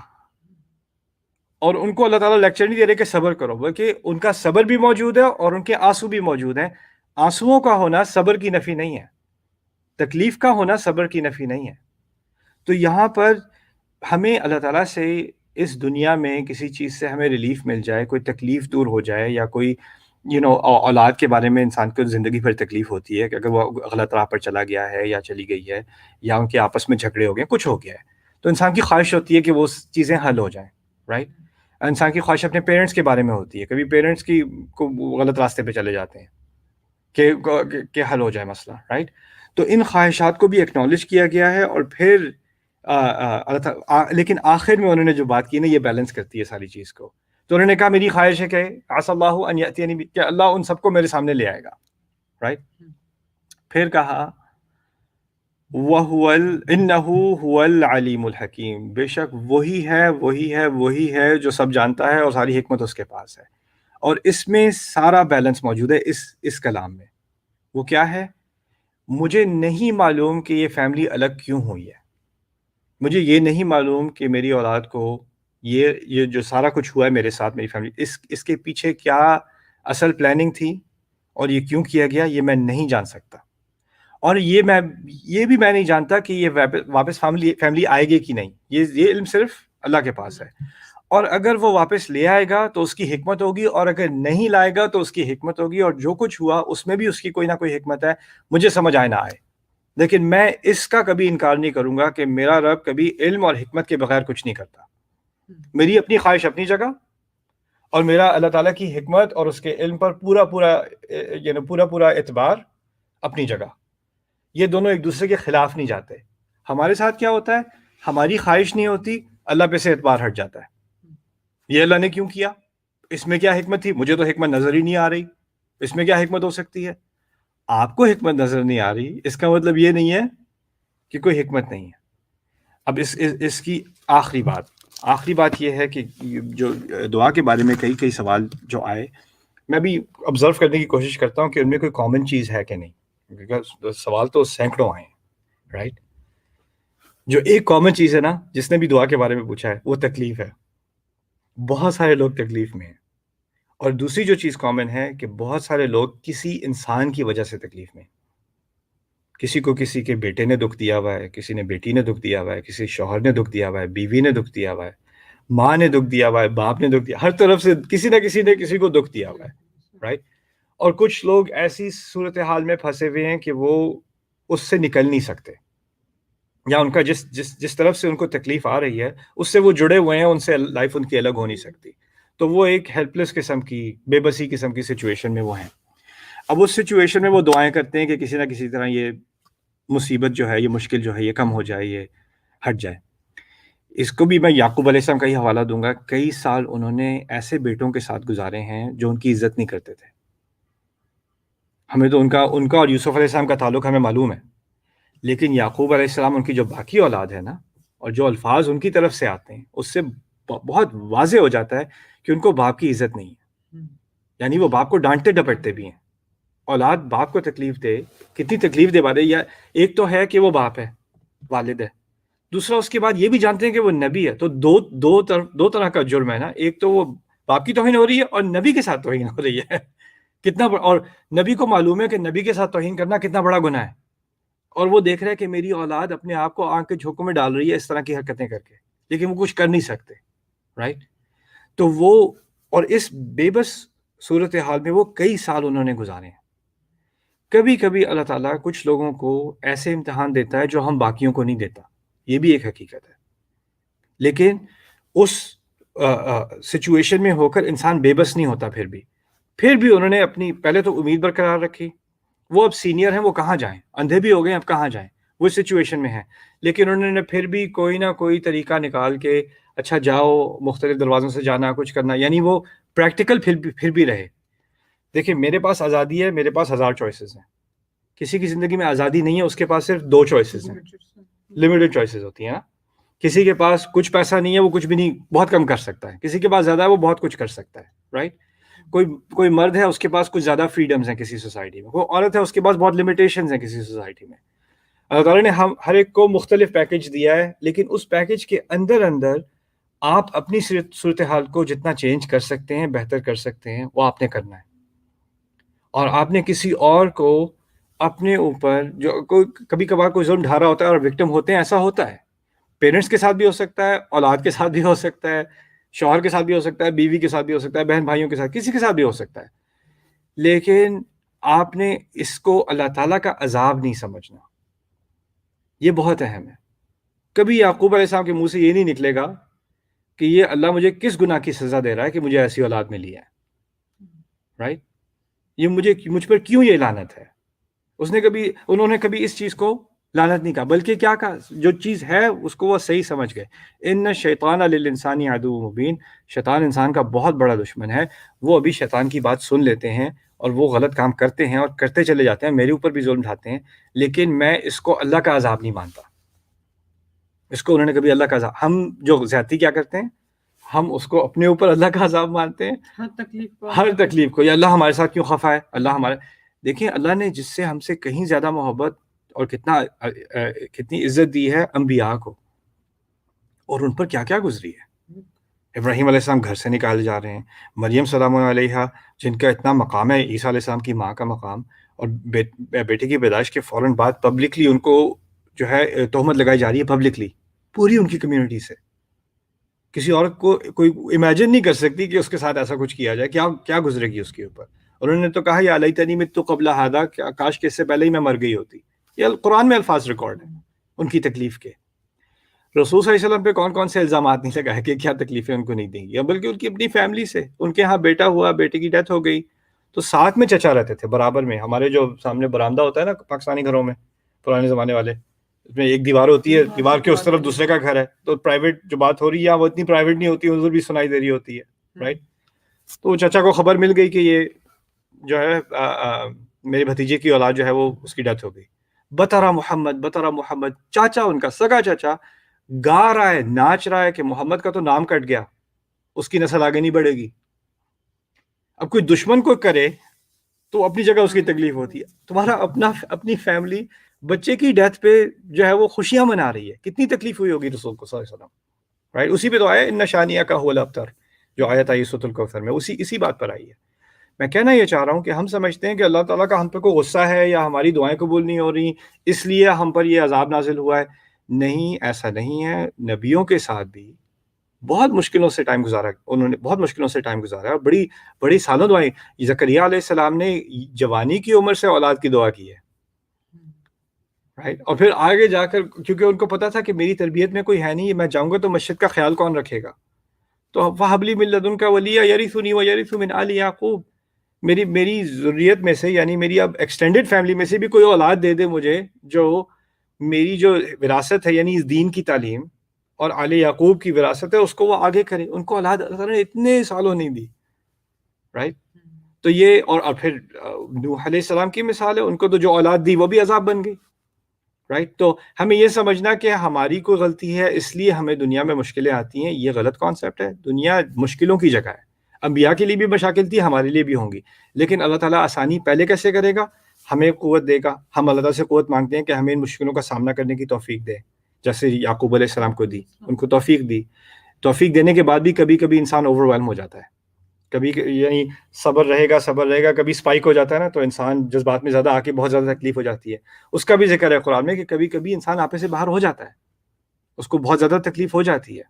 اور ان کو اللہ تعالیٰ لیکچر نہیں دے رہے کہ صبر کرو، بلکہ ان کا صبر بھی موجود ہے اور ان کے آنسو بھی موجود ہیں. آنسوؤں کا ہونا صبر کی نفی نہیں ہے، تکلیف کا ہونا صبر کی نفی نہیں ہے. تو یہاں پر ہمیں اللہ تعالیٰ سے اس دنیا میں کسی چیز سے ہمیں ریلیف مل جائے، کوئی تکلیف دور ہو جائے، یا کوئی اولاد کے بارے میں انسان کو زندگی بھر تکلیف ہوتی ہے کہ اگر وہ غلط راہ پر چلا گیا ہے یا چلی گئی ہے، یا ان کے آپس میں جھگڑے ہو گئے، کچھ ہو گیا ہے، تو انسان کی خواہش ہوتی ہے کہ وہ چیزیں حل ہو جائیں، رائٹ. انسان کی خواہش اپنے پیرنٹس کے بارے میں ہوتی ہے، کبھی پیرنٹس کی کو غلط راستے پہ چلے جاتے ہیں کہ حل ہو جائے مسئلہ، رائٹ. تو ان خواہشات کو بھی ایکنالج کیا گیا ہے، اور پھر لیکن آخر میں انہوں نے جو بات کی نا، یہ بیلنس کرتی ہے ساری چیز کو. تو انہوں نے کہا میری خواہش ہے کہ عسى اللہ ان یأتینی کہ اللہ ان سب کو میرے سامنے لے آئے گا، رائٹ. پھر کہا انہ هو العلیم الحکیم، بے شک وہی ہے جو سب جانتا ہے اور ساری حکمت اس کے پاس ہے. اور اس میں سارا بیلنس موجود ہے اس کلام میں. وہ کیا ہے؟ مجھے نہیں معلوم کہ یہ فیملی الگ کیوں ہوئی ہے، مجھے یہ نہیں معلوم کہ میری اولاد کو یہ جو سارا کچھ ہوا ہے میرے ساتھ، میری فیملی، اس کے پیچھے کیا اصل پلاننگ تھی اور یہ کیوں کیا گیا، یہ میں نہیں جان سکتا. اور یہ بھی میں نہیں جانتا کہ یہ واپس فیملی آئے گی کہ نہیں. یہ علم صرف اللہ کے پاس ہے. اور اگر وہ واپس لے آئے گا تو اس کی حکمت ہوگی، اور اگر نہیں لائے گا تو اس کی حکمت ہوگی، اور جو کچھ ہوا اس میں بھی اس کی کوئی نہ کوئی حکمت ہے، مجھے سمجھ آئے نہ آئے. لیکن میں اس کا کبھی انکار نہیں کروں گا کہ میرا رب کبھی علم اور حکمت کے بغیر کچھ نہیں کرتا. میری اپنی خواہش اپنی جگہ، اور میرا اللہ تعالیٰ کی حکمت اور اس کے علم پر پورا اعتبار اپنی جگہ. یہ دونوں ایک دوسرے کے خلاف نہیں جاتے. ہمارے ساتھ کیا ہوتا ہے؟ ہماری خواہش نہیں ہوتی، اللہ پہ سے اعتبار ہٹ جاتا ہے. یہ اللہ نے کیوں کیا؟ اس میں کیا حکمت تھی؟ مجھے تو حکمت نظر ہی نہیں آ رہی. اس میں کیا حکمت ہو سکتی ہے؟ آپ کو حکمت نظر نہیں آ رہی، اس کا مطلب یہ نہیں ہے کہ کوئی حکمت نہیں ہے. اب اس کی آخری بات یہ ہے کہ جو دعا کے بارے میں کئی سوال جو آئے، میں بھی آبزرو کرنے کی کوشش کرتا ہوں کہ ان میں کوئی کامن چیز ہے کہ نہیں. سوال تو سینکڑوں آئے ہیں، رائٹ. جو ایک کامن چیز ہے نا، جس نے بھی دعا کے بارے میں پوچھا ہے، وہ تکلیف ہے. بہت سارے لوگ تکلیف میں ہیں. اور دوسری جو چیز کامن ہے کہ بہت سارے لوگ کسی انسان کی وجہ سے تکلیف میں. کسی کو کسی کے بیٹے نے دکھ دیا ہوا ہے، کسی نے بیٹی نے دکھ دیا ہوا ہے، کسی شوہر نے دکھ دیا ہوا ہے، بیوی نے دکھ دیا ہوا ہے، ماں نے دکھ دیا ہوا ہے، باپ نے دکھ دیا، ہر طرف سے کسی نہ کسی نے کسی کو دکھ دیا ہوا ہے، رائٹ. اور کچھ لوگ ایسی صورتحال میں پھنسے ہوئے ہیں کہ وہ اس سے نکل نہیں سکتے، یا ان کا جس طرف سے ان کو تکلیف آ رہی ہے اس سے وہ جڑے ہوئے ہیں، ان سے لائف ان کی الگ ہو نہیں سکتی. تو وہ ایک ہیلپ لیس قسم کی، بے بسی قسم کی سچویشن میں وہ ہیں. اب اس سچویشن میں وہ دعائیں کرتے ہیں کہ کسی نہ کسی طرح یہ مصیبت جو ہے، یہ مشکل جو ہے، یہ کم ہو جائے، یہ ہٹ جائے. اس کو بھی میں یعقوب علیہ السلام کا ہی حوالہ دوں گا. کئی سال انہوں نے ایسے بیٹوں کے ساتھ گزارے ہیں جو ان کی عزت نہیں کرتے تھے. ہمیں تو ان کا اور یوسف علیہ السلام کا تعلق ہمیں معلوم ہے، لیکن یعقوب علیہ السلام ان کی جو باقی اولاد ہے نا، اور جو الفاظ ان کی طرف سے آتے ہیں، اس سے بہت واضح ہو جاتا ہے کہ ان کو باپ کی عزت نہیں ہے. یعنی وہ باپ کو ڈانٹتے ڈپٹتے بھی ہیں. اولاد باپ کو تکلیف دے، کتنی تکلیف دے والے. یا ایک تو ہے کہ وہ باپ ہے، والد ہے، دوسرا اس کے بعد یہ بھی جانتے ہیں کہ وہ نبی ہے. تو دو طرح کا جرم ہے نا. ایک تو وہ باپ کی توہین ہو رہی ہے، اور نبی کے ساتھ توہین ہو رہی ہے. کتنا اور نبی کو معلوم ہے کہ نبی کے ساتھ توہین کرنا کتنا بڑا گناہ ہے. اور وہ دیکھ رہے ہیں کہ میری اولاد اپنے آپ کو آنکھ کے جھونکوں میں ڈال رہی ہے اس طرح کی حرکتیں کر کے، لیکن وہ کچھ کر نہیں سکتے، رائٹ. تو وہ، اور اس بے بس صورتحال میں وہ کئی سال انہوں نے گزارے ہیں. کبھی کبھی اللہ تعالیٰ کچھ لوگوں کو ایسے امتحان دیتا ہے جو ہم باقیوں کو نہیں دیتا، یہ بھی ایک حقیقت ہے. لیکن اس سچویشن میں ہو کر انسان بے بس نہیں ہوتا. پھر بھی انہوں نے اپنی پہلے تو امید برقرار رکھی. وہ اب سینئر ہیں، وہ کہاں جائیں، اندھے بھی ہو گئے، اب کہاں جائیں، وہ سچویشن میں ہیں. لیکن انہوں نے پھر بھی کوئی نہ کوئی طریقہ نکال کے، اچھا جاؤ، مختلف دروازوں سے جانا، کچھ کرنا. یعنی وہ پریکٹیکل پھر بھی رہے. دیکھیں، میرے پاس آزادی ہے، میرے پاس 1000 چوائسیز ہیں. کسی کی زندگی میں آزادی نہیں ہے، اس کے پاس صرف 2 چوائسیز ہیں. لمیٹڈ چوائسیز ہوتی ہیں نا. کسی کے پاس کچھ پیسہ نہیں ہے، وہ کچھ بھی نہیں، بہت کم کر سکتا ہے. کسی کے پاس زیادہ ہے، وہ بہت کچھ کر سکتا ہے، رائٹ. کوئی مرد ہے، اس کے پاس کچھ زیادہ فریڈمز ہیں کسی سوسائٹی میں. کوئی عورت ہے، اس کے پاس بہت لمیٹیشنز ہیں کسی سوسائٹی میں. اللہ تعالیٰ نے ہم ہر ایک کو مختلف پیکج دیا ہے، لیکن اس پیکج کے اندر آپ اپنی صورتحال کو جتنا چینج کر سکتے ہیں، بہتر کر سکتے ہیں، وہ آپ نے کرنا ہے. اور آپ نے کسی اور کو اپنے اوپر جو کوئی کبھی کبھار کوئی ظلم ڈھا رہا ہوتا ہے اور وکٹم ہوتے ہیں، ایسا ہوتا ہے، پیرنٹس کے ساتھ بھی ہو سکتا ہے، اولاد کے ساتھ بھی ہو سکتا ہے، شوہر کے ساتھ بھی ہو سکتا ہے، بیوی کے ساتھ بھی ہو سکتا ہے، بہن بھائیوں کے ساتھ، کسی کے ساتھ بھی ہو سکتا ہے. لیکن آپ نے اس کو اللہ تعالیٰ کا عذاب نہیں سمجھنا. یہ بہت اہم ہے. کبھی یعقوب علیہ السلام کے منہ سے یہ نہیں نکلے گا کہ یہ اللہ مجھے کس گناہ کی سزا دے رہا ہے کہ مجھے ایسی اولاد ملی ہے، رائٹ؟ یہ مجھ پر کیوں یہ لعنت ہے؟ انہوں نے کبھی اس چیز کو لعنت نہیں کہا، بلکہ کیا کہا؟ جو چیز ہے اس کو وہ صحیح سمجھ گئے. ان الشیطان للانسان عدو مبین، شیطان انسان کا بہت بڑا دشمن ہے. وہ ابھی شیطان کی بات سن لیتے ہیں اور وہ غلط کام کرتے ہیں اور کرتے چلے جاتے ہیں، میرے اوپر بھی ظلم ڈھاتے ہیں، لیکن میں اس کو اللہ کا عذاب نہیں مانتا. اس کو انہوں نے کبھی اللہ کا عذاب، ہم جو زیادتی کیا کرتے ہیں، ہم اس کو اپنے اوپر اللہ کا عذاب مانتے ہیں. ہر تکلیف کو، یا اللہ ہمارے ساتھ کیوں خفا ہے، اللہ ہمارے. دیکھیں اللہ نے جس سے ہم سے کہیں زیادہ محبت اور کتنی عزت دی ہے انبیاء کو، اور ان پر کیا کیا گزری ہے. ابراہیم علیہ السلام گھر سے نکالے جا رہے ہیں، مریم سلام علیہا جن کا اتنا مقام ہے، عیسیٰ علیہ السلام کی ماں کا مقام، اور بیٹے کی پیدائش کے فوراً بعد پبلکلی ان کو جو ہے تہمت لگائی جا رہی ہے، پبلکلی پوری ان کی کمیونٹی سے. کسی عورت کو کوئی امیجن نہیں کر سکتی کہ اس کے ساتھ ایسا کچھ کیا جائے، کیا گزرے گی اس کے اوپر. انہوں نے تو کہا یا لیتنی مت قبل ھذا، کاش کہ اس سے پہلے ہی میں مر گئی ہوتی. یہ قرآن میں الفاظ ریکارڈ ہیں ان کی تکلیف کے. رسول صلی اللہ علیہ وسلم پہ کون کون سے الزامات نہیں لگائے کہ کیا تکلیفیں ان کو نہیں دیں گی، بلکہ ان کی اپنی فیملی سے. ان کے ہاں بیٹا ہوا، بیٹے کی ڈیتھ ہو گئی، تو ساتھ میں چچا رہتے تھے برابر میں. ہمارے جو سامنے برآمدہ ہوتا ہے نا پاکستانی گھروں میں، پرانے زمانے والے، اس میں ایک دیوار ہوتی ہے، دیوار کے اس طرف دوسرے کا گھر ہے، تو پرائیویٹ جو بات ہو رہی ہے وہ اتنی پرائیویٹ نہیں ہوتی، حضور بھی سنائی دے رہی ہوتی ہے، رائٹ. تو چچا کو خبر مل گئی کہ یہ جو ہے میرے بھتیجے کی اولاد جو ہے وہ اس کی ڈیتھ ہو گئی. بطرہ محمد، چاچا ان کا سگا چاچا گا رہا ہے، ناچ رہا ہے کہ محمد کا تو نام کٹ گیا، اس کی نسل آگے نہیں بڑھے گی. اب کوئی دشمن کو کرے تو اپنی جگہ اس کی تکلیف ہوتی ہے، تمہارا اپنی فیملی بچے کی ڈیتھ پہ جو ہے وہ خوشیاں منا رہی ہے، کتنی تکلیف ہوئی ہوگی رسول کو صلی اللہ علیہ وسلم، رائٹ. اسی پہ تو آیا ان شانیہ کا هو الابتر، جو آیت آئی سورۃ الکوثر میں، اسی بات پر آئی ہے. میں کہنا یہ چاہ رہا ہوں کہ ہم سمجھتے ہیں کہ اللہ تعالیٰ کا ہم پہ کوئی غصہ ہے یا ہماری دعائیں قبول نہیں ہو رہی اس لیے ہم پر یہ عذاب نازل ہوا ہے. نہیں، ایسا نہیں ہے. نبیوں کے ساتھ بھی بہت مشکلوں سے ٹائم گزارا، انہوں نے بہت مشکلوں سے ٹائم گزارا ہے، اور بڑی سالوں دعائیں. زکریا علیہ السلام نے جوانی کی عمر سے اولاد کی دعا کی ہے، رائٹ. اور پھر آگے جا کر کیونکہ ان کو پتا تھا کہ میری تربیت میں کوئی ہے نہیں، میں جاؤں گا تو مسجد کا خیال کون رکھے گا، تو وَهَبْ لِي مِن لَّدُنكَ وَلِيًّا يَرِثُنِي وَيَرِثُ مِنْ آلِ يَعْقُوبَ، میری ذریت میں سے، یعنی میری اب ایکسٹینڈڈ فیملی میں سے بھی کوئی اولاد دے دے مجھے جو میری جو وراثت ہے، یعنی اس دین کی تعلیم اور آل یعقوب کی وراثت ہے، اس کو وہ آگے کرے. ان کو اولاد اللہ تعالیٰ نے اتنے سالوں نہیں دی، رائٹ. تو یہ اور پھر نوح علیہ السلام کی مثال ہے، ان کو تو جو اولاد دی وہ بھی عذاب بن گئی، رائٹ. تو ہمیں یہ سمجھنا کہ ہماری کوئی غلطی ہے اس لیے ہمیں دنیا میں مشکلیں آتی ہیں، یہ غلط کانسیپٹ ہے. دنیا مشکلوں کی جگہ ہے، انبیاء کے لیے بھی مشاکل تھی، ہمارے لیے بھی ہوں گی، لیکن اللہ تعالیٰ آسانی پہلے کیسے کرے گا؟ ہمیں قوت دے گا. ہم اللہ تعالیٰ سے قوت مانگتے ہیں کہ ہمیں ان مشکلوں کا سامنا کرنے کی توفیق دے، جیسے یعقوب علیہ السلام کو دی، ان کو توفیق دی. توفیق دینے کے بعد بھی کبھی کبھی انسان اوور ویلم ہو جاتا ہے، کبھی یعنی صبر رہے گا، کبھی اسپائک ہو جاتا ہے نا، تو انسان جذبات میں زیادہ آ کے بہت زیادہ تکلیف ہو جاتی ہے. اس کا بھی ذکر ہے قرآن میں کہ کبھی کبھی انسان آپے سے باہر ہو جاتا ہے، اس کو بہت زیادہ تکلیف ہو جاتی ہے.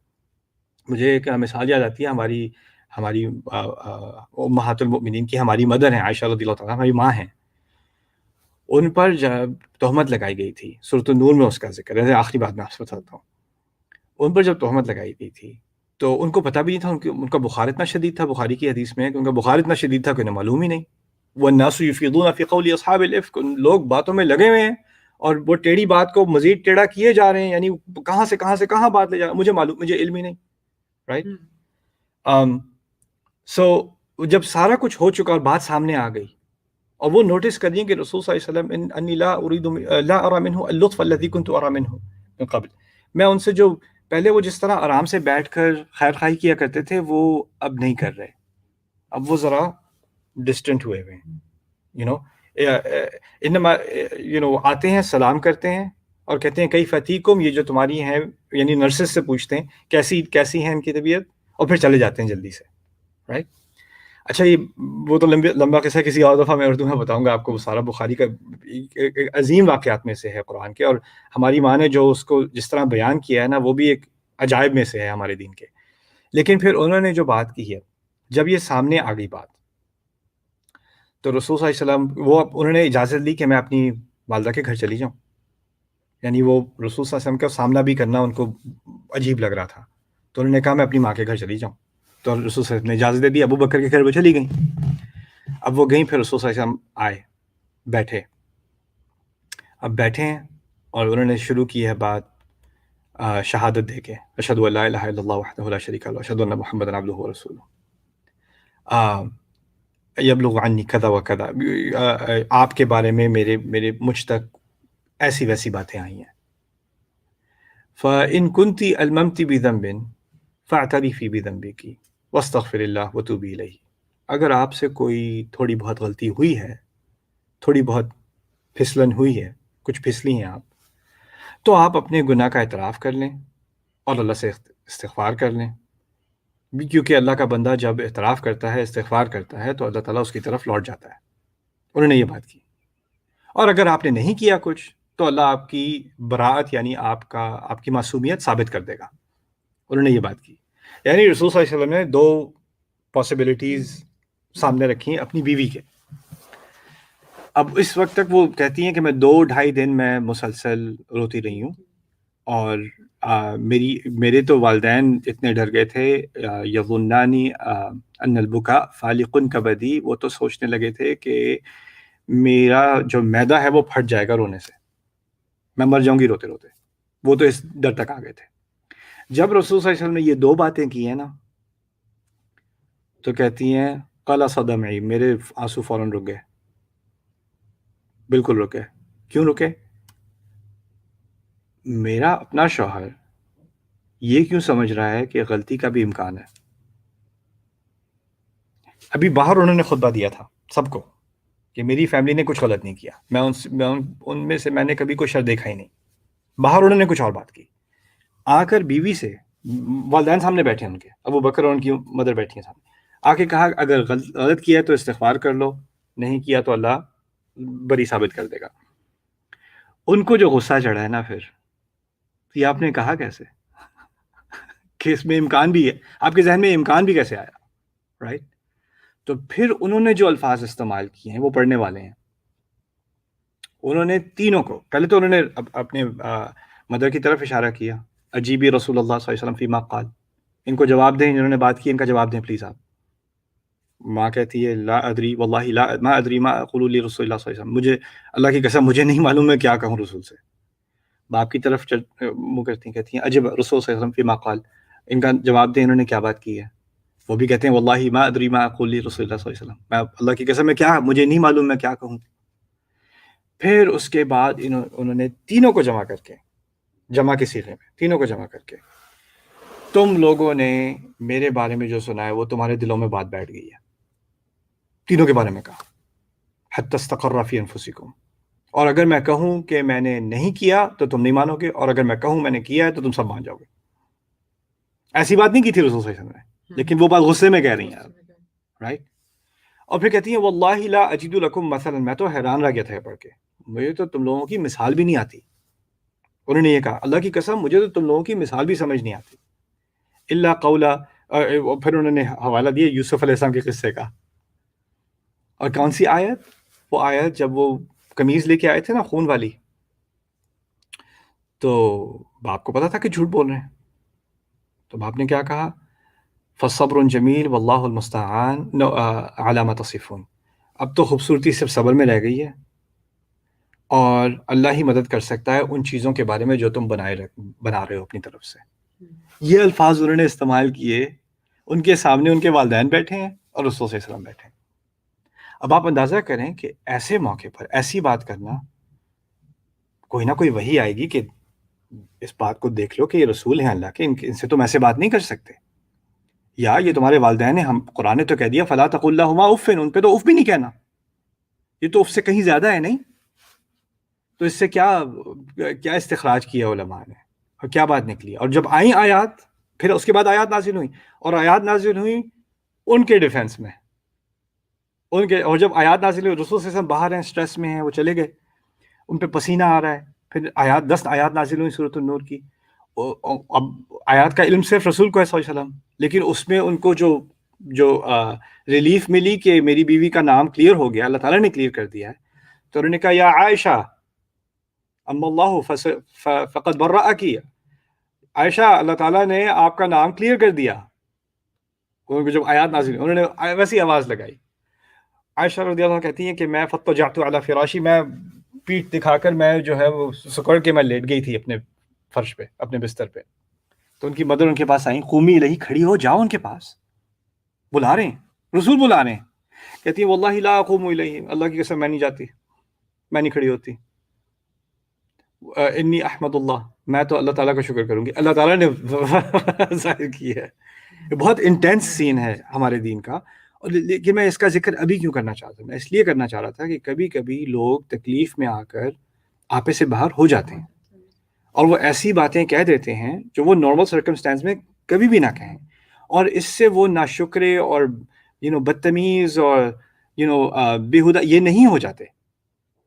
مجھے ایک مثال یاد آتی ہے، ہماری امہات المؤمنین کی، ہماری مدر ہیں عائشہ رضی اللہ تعالیٰ، ہماری ماں ہیں. ان پر جب تہمت لگائی گئی تھی، سورۃ النور میں اس کا ذکر ہے، آخری بات میں آپ سے بتاتا ہوں. ان پر جب تہمت لگائی گئی تھی تو ان کو پتہ بھی نہیں تھا، ان کا بخار اتنا شدید تھا، بخاری کی حدیث میں ہے کہ ان کا بخار اتنا شدید تھا کہ انہیں معلوم ہی نہیں. وَالنَّاسُ يُفِيضُونَ فِي قَوْلِ أَصْحَابِ الْإِفْكِ، لوگ باتوں میں لگے ہوئے ہیں اور وہ ٹیڑھی بات کو مزید ٹیڑھا کیے جا رہے ہیں، یعنی کہاں سے کہاں بات لے جا رہے ہیں، مجھے علم ہی نہیں، رائٹ. سو جب سارا کچھ ہو چکا اور بات سامنے آ گئی اور وہ نوٹس کر دیں کہ رسول صلی اللہ علیہ وسلم انی لا ارى منه اللطف الذي كنت ارى منه من قبل، میں ان سے جو پہلے وہ جس طرح آرام سے بیٹھ کر خیر خواہی کیا کرتے تھے وہ اب نہیں کر رہے، اب وہ ذرا ڈسٹنٹ ہوئے ہیں. انما آتے ہیں، سلام کرتے ہیں، اور کہتے ہیں کئی فتیکم، یہ جو تمہاری ہیں یعنی نرسز سے پوچھتے ہیں کیسی ہیں ان کی طبیعت، اور پھر چلے جاتے ہیں جلدی سے، رائٹ. اچھا یہ وہ تو لمبا قصہ کسی اور دفعہ میں اردو میں بتاؤں گا آپ کو. وہ سارا بخاری کا ایک عظیم واقعات میں سے ہے قرآن کے، اور ہماری ماں نے جو اس کو جس طرح بیان کیا ہے نا، وہ بھی ایک عجائب میں سے ہے ہمارے دین کے. لیکن پھر انہوں نے جو بات کی ہے، جب یہ سامنے آ گئی بات، تو رسول صلی اللہ علیہ وسلم انہوں نے اجازت لی کہ میں اپنی والدہ کے گھر چلی جاؤں. یعنی وہ رسول صلی اللہ علیہ وسلم کا سامنا بھی کرنا ان کو عجیب لگ رہا تھا، تو انہوں نے کہا میں اپنی ماں کے گھر چلی جاؤں. تو رسول صلی اللہ علیہ وسلم نے اجازت دے دی، ابو بکر کے گھر وہ چلی گئیں. اب وہ گئیں، پھر رسول صلی اللہ علیہ وسلم آئے، بیٹھے. اب بیٹھے ہیں اور انہوں نے شروع کی ہے بات شہادت دے کے، اشہد ان لا الہ الا اللہ وحدہ لا شریک لہ واشہد ان محمدا عبدہ ورسولہ، یبلغ عنی کذا و کذا، آپ کے بارے میں میرے مجھ تک ایسی ویسی باتیں آئی ہیں. فَإِن كُنْتِ أَلْمَمْتِ بِذَنْبٍ فَاعْتَرِفِي بِذَنْبِكِ وَاسْتَغْفِرِ اللَّهَ وَتُوبِي إِلَيْهِ. اگر آپ سے کوئی تھوڑی بہت غلطی ہوئی ہے، تھوڑی بہت پھسلن ہوئی ہے، کچھ پھسلی ہیں آپ، تو آپ اپنے گناہ کا اعتراف کر لیں اور اللہ سے استغفار کر لیں. کیونکہ اللہ کا بندہ جب اعتراف کرتا ہے، استغفار کرتا ہے، تو اللہ تعالیٰ اس کی طرف لوٹ جاتا ہے. انہوں نے یہ بات کی. اور اگر آپ نے نہیں کیا کچھ، تو اللہ آپ کی براءت یعنی آپ کی معصومیت ثابت کر دے گا. انہوں نے یہ بات کی. یعنی رسول صلی اللہ علیہ وسلم نے دو پاسبلٹیز سامنے رکھی ہیں اپنی بیوی کے. اب اس وقت تک وہ کہتی ہیں کہ میں 2-2.5 دن میں مسلسل روتی رہی ہوں، اور میرے تو والدین اتنے ڈر گئے تھے، یظنانی ان البکا فالق کبدی، وہ تو سوچنے لگے تھے کہ میرا جو معدہ ہے وہ پھٹ جائے گا رونے سے، میں مر جاؤں گی روتے روتے. وہ تو اس ڈر تک آ گئے تھے. جب رسول صلی اللہ علیہ وسلم نے یہ 2 باتیں کی ہیں نا، تو کہتی ہیں قَلَ صَدَمْعِي، میرے آنسو فوراً رک گئے، بالکل رک گئے. کیوں رکے؟ میرا اپنا شوہر یہ کیوں سمجھ رہا ہے کہ غلطی کا بھی امکان ہے. ابھی باہر انہوں نے خطبہ دیا تھا سب کو کہ میری فیملی نے کچھ غلط نہیں کیا، میں ان میں سے میں نے کبھی کوئی شر دیکھا ہی نہیں. باہر انہوں نے کچھ اور بات کی. آ کر بیوی سے، والدین سامنے بیٹھے ہیں ان کے، ابو بکر اور ان کی مدر بیٹھی ہیں سامنے، آ کے کہا اگر غلط کیا ہے تو استغفار کر لو، نہیں کیا تو اللہ بری ثابت کر دے گا. ان کو جو غصہ چڑھا ہے نا، پھر یہ آپ نے کہا کیسے کہ اس میں امکان بھی ہے، آپ کے ذہن میں امکان بھی کیسے آیا، رائٹ؟ تو پھر انہوں نے جو الفاظ استعمال کیے ہیں وہ پڑھنے والے ہیں. انہوں نے تینوں کو، پہلے تو انہوں نے اپنے مدر کی طرف اشارہ کیا، اجیبی رسول اللہ صلی اللہ علیہ وسلم فیما قال، ان کو جواب دیں جنہوں نے بات کی، ان کا جواب دیں پلیز آپ. ماں کہتی ہے لا ادری واللہ لا ما ادری ما اقول لرسول اللہ صلی اللہ علیہ وسلم، مجھے اللہ کی قسم مجھے نہیں معلوم میں کیا کہوں رسول سے. باپ کی طرف منہ کرتی ہیں، کہتی ہیں عجب رسول صلی اللہ علیہ وسلم فیما قال، ان کا جواب دیں انہوں نے کیا بات کی ہے. وہ بھی کہتے ہیں واللہ ما ادری ما اقول لرسول اللہ صلی اللہ علیہ وسلم، میں اللہ کی قسم میں کیا، مجھے نہیں معلوم میں کیا کہوں. پھر اس کے بعد انہوں نے تینوں کو جمع کر کے، جمع کے صیغے میں تینوں کو جمع کر کے، تم لوگوں نے میرے بارے میں جو سنا ہے وہ تمہارے دلوں میں بات بیٹھ گئی ہے. تینوں کے بارے میں کہا حتی استقر فی انفسکم، اور اگر میں کہوں کہ میں نے نہیں کیا تو تم نہیں مانو گے، اور اگر میں کہوں میں نے کیا ہے تو تم سب مان جاؤ گے. ایسی بات نہیں کی تھی رسول صلی اللہ علیہ وسلم نے، لیکن وہ بات غصے میں کہہ رہی ہیں، رائٹ؟ اور پھر کہتی ہیں واللہ لا اجد لکم مثلا، میں تو حیران رہ گیا تھا پڑھ کے، مجھے تو تم لوگوں کی مثال بھی نہیں آتی. انہوں نے یہ کہا اللہ کی قسم مجھے تو تم لوگوں کی مثال بھی سمجھ نہیں آتی. الا قولا، پھر انہوں نے حوالہ دیا یوسف علیہ السلام کے قصے کا. اور کون سی آیت؟ وہ آیت جب وہ قمیض لے کے آئے تھے نا خون والی، تو باپ کو پتا تھا کہ جھوٹ بول رہے ہیں، تو باپ نے کیا کہا فصبر جمیل واللہ المستعان علی ما تصفون، اب تو خوبصورتی صرف صبر میں رہ گئی ہے، اور اللہ ہی مدد کر سکتا ہے ان چیزوں کے بارے میں جو تم بنا رہے ہو اپنی طرف سے. یہ الفاظ انہوں نے استعمال کیے، ان کے سامنے ان کے والدین بیٹھے ہیں اور رسول صلی اللہ علیہ وسلم بیٹھے ہیں. اب آپ اندازہ کریں کہ ایسے موقع پر ایسی بات کرنا، کوئی نہ کوئی وحی آئے گی کہ اس بات کو دیکھ لو کہ یہ رسول ہیں اللہ کے، ان سے تم ایسے بات نہیں کر سکتے، یا یہ تمہارے والدین ہیں، ہم قرآن نے تو کہہ دیا فلا تقل لہما اف، ان پہ تو اف بھی نہیں کہنا، یہ تو اف سے کہیں زیادہ ہے نہیں. تو اس سے کیا استخراج کیا علماء نے اور کیا بات نکلی؟ اور جب آئیں آیات، پھر اس کے بعد آیات نازل ہوئی، اور آیات نازل ہوئی ان کے ڈیفنس میں، ان کے، اور جب آیات نازل ہوئی رسول صلی اللہ علیہ وسلم باہر ہیں، سٹریس میں ہیں، وہ چلے گئے، ان پہ پسینہ آ رہا ہے، پھر آیات 10 آیات نازل ہوئی سورۃ النور کی. اب آیات کا علم صرف رسول کو ہے صلی اللہ علیہ وسلم، لیکن اس میں ان کو جو ریلیف ملی کہ میری بیوی کا نام کلیئر ہو گیا، اللہ تعالیٰ نے کلیئر کر دیا ہے، تو انہوں نے کہا یا عائشہ اما اللہ فقد برأکی، عائشہ اللہ تعالیٰ نے آپ کا نام کلیئر کر دیا. جب آیات نازل انہوں نے ویسی آواز لگائی. عائشہ رضی اللہ عنہ کہتی ہیں کہ میں فاضطجعت علی فراشی، میں پیٹھ دکھا کر میں جو ہے وہ سکڑ کے میں لیٹ گئی تھی اپنے فرش پہ، اپنے بستر پہ. تو ان کی مدر ان کے پاس آئیں، قومی الیہ، کھڑی ہو جاؤ ان کے پاس، بلا رہے ہیں، رسول بلا رہے ہیں. کہتی ہیں واللہ لا اقوم الیہ، اللہ کی قسم میں نہیں جاتی، میں نہیں کھڑی ہوتی. انی احمد اللہ، میں تو اللہ تعالیٰ کا شکر کروں گی، اللہ تعالیٰ نے ظاہر کی ہے. بہت انٹینس سین ہے ہمارے دین کا. لیکن میں اس کا ذکر ابھی کیوں کرنا چاہتا ہوں؟ میں اس لیے کرنا چاہ رہا تھا کہ کبھی کبھی لوگ تکلیف میں آ کر آپے سے باہر ہو جاتے ہیں اور وہ ایسی باتیں کہہ دیتے ہیں جو وہ نارمل سرکمسٹانس میں کبھی بھی نہ کہیں، اور اس سے وہ ناشکرے اور بدتمیز اور بےہودہ یہ نہیں ہو جاتے،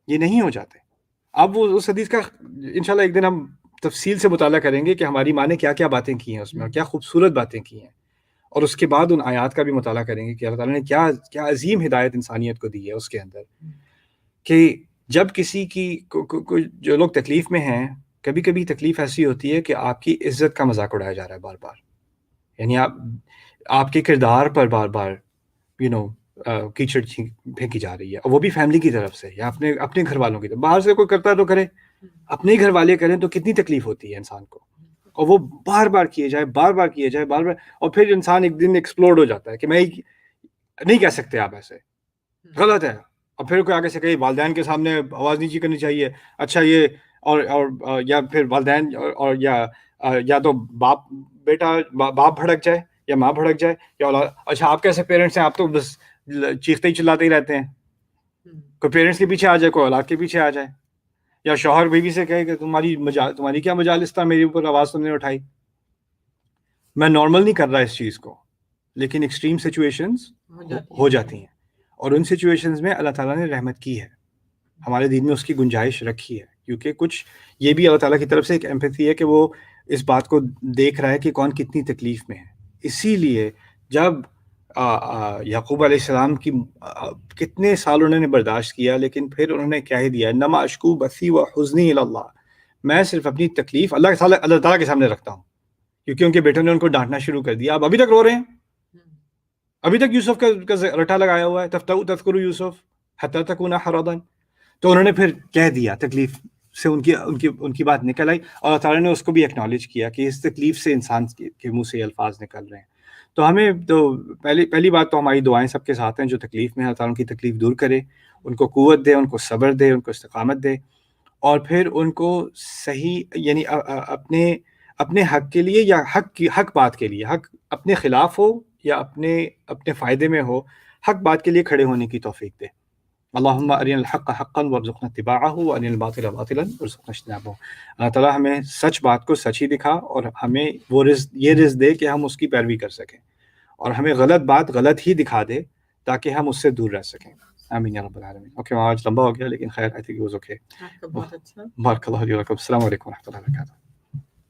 یہ نہیں ہو جاتے. اب وہ اس حدیث کا انشاءاللہ ایک دن ہم تفصیل سے مطالعہ کریں گے کہ ہماری ماں نے کیا کیا باتیں کی ہیں اس میں، اور کیا خوبصورت باتیں کی ہیں، اور اس کے بعد ان آیات کا بھی مطالعہ کریں گے کہ اللہ تعالیٰ نے کیا عظیم ہدایت انسانیت کو دی ہے اس کے اندر. کہ جب کسی کی جو لوگ تکلیف میں ہیں، کبھی کبھی تکلیف ایسی ہوتی ہے کہ آپ کی عزت کا مذاق اڑایا جا رہا ہے بار بار، یعنی آپ کے کردار پر بار بار کیچڑ پھینکی جا رہی ہے، اور وہ بھی فیملی کی طرف سے یا اپنے گھر والوں کی طرف. باہر سے کوئی کرتا ہے تو کرے، اپنے ہی گھر والے کریں تو کتنی تکلیف ہوتی ہے انسان کو، اور وہ بار بار کیے جائے، بار بار کیے جائے، بار بار، اور پھر انسان ایک دن ایکسپلوڈ ہو جاتا ہے کہ میں نہیں کہہ سکتے آپ ایسے، غلط ہے. اور پھر کوئی آگے سے کہے والدین کے سامنے آواز نیچی کرنی چاہیے، اچھا یہ اور یا پھر والدین اور یا تو باپ بھڑک جائے یا ماں بھڑک جائے یا اولاد، اچھا آپ کیسے پیرنٹس ہیں، آپ تو بس چیختے ہی چلاتے ہی رہتے ہیں. کوئی پیرنٹس کے پیچھے آ جائے، کوئی اولاد کے پیچھے آ جائے، یا شوہر بیوی سے کہے کہ تمہاری کیا مجالس تھا میرے اوپر آواز تم نے اٹھائی. میں نارمل نہیں کر رہا اس چیز کو، لیکن ایکسٹریم سچویشنز ہو جاتی ہیں، اور ان سچویشنز میں اللہ تعالیٰ نے رحمت کی ہے، ہمارے دین میں اس کی گنجائش رکھی ہے، کیونکہ کچھ یہ بھی اللہ تعالیٰ کی طرف سے ایک ایمپیتھی ہے کہ وہ اس بات کو دیکھ رہا ہے کہ کون کتنی تکلیف میں ہے. اسی لیے جب یعقوب علیہ السلام کی کتنے سال انہوں نے برداشت کیا، لیکن پھر انہوں نے کیا ہی دیا، انما اشکو بثی و حزنی الی اللہ، میں صرف اپنی تکلیف اللہ تعالیٰ کے سامنے رکھتا ہوں، کیونکہ ان کے بیٹوں نے ان کو ڈانٹنا شروع کر دیا. اب ابھی تک رو رہے ہیں، ابھی تک یوسف کا رٹا لگایا ہوا ہے، تذکر یوسف حتی تکون حرضا. تو انہوں نے پھر کہہ دیا، تکلیف سے ان کی بات نکل آئی، اور اللہ تعالیٰ نے اس کو بھی ایکنالج کیا کہ اس تکلیف سے انسان کے منہ سے الفاظ نکل رہے ہیں. تو ہمیں تو پہلی بات تو ہماری دعائیں سب کے ساتھ ہیں جو تکلیف میں ہیں، اللہ تعالیٰ ان کی تکلیف دور کرے، ان کو قوت دے، ان کو صبر دے، ان کو استقامت دے، اور پھر ان کو صحیح یعنی اپنے حق کے لیے یا حق بات کے لیے، حق اپنے خلاف ہو یا اپنے فائدے میں ہو، حق بات کے لیے کھڑے ہونے کی توفیق دے. اللہم ارنا الحق حقا وارزقنا اتباعہ وارنا الباطل باطلا وارزقنا اجتنابہ. اللہ تعالیٰ ہمیں سچ بات کو سچ ہی دکھا، اور ہمیں وہ یہ رزق دے کہ ہم اس کی پیروی کر سکیں، اور ہمیں غلط بات غلط ہی دکھا دے تاکہ ہم اس سے دور رہ سکیں. آمین یا رب العالمین. اوکے، آج لمبا ہو گیا لیکن خیر، I think it was okay. آپ کا بہت اچھا. بارک اللہ علیہ وسلم. السلام علیکم و رحمۃ اللہ وبرکاتہ.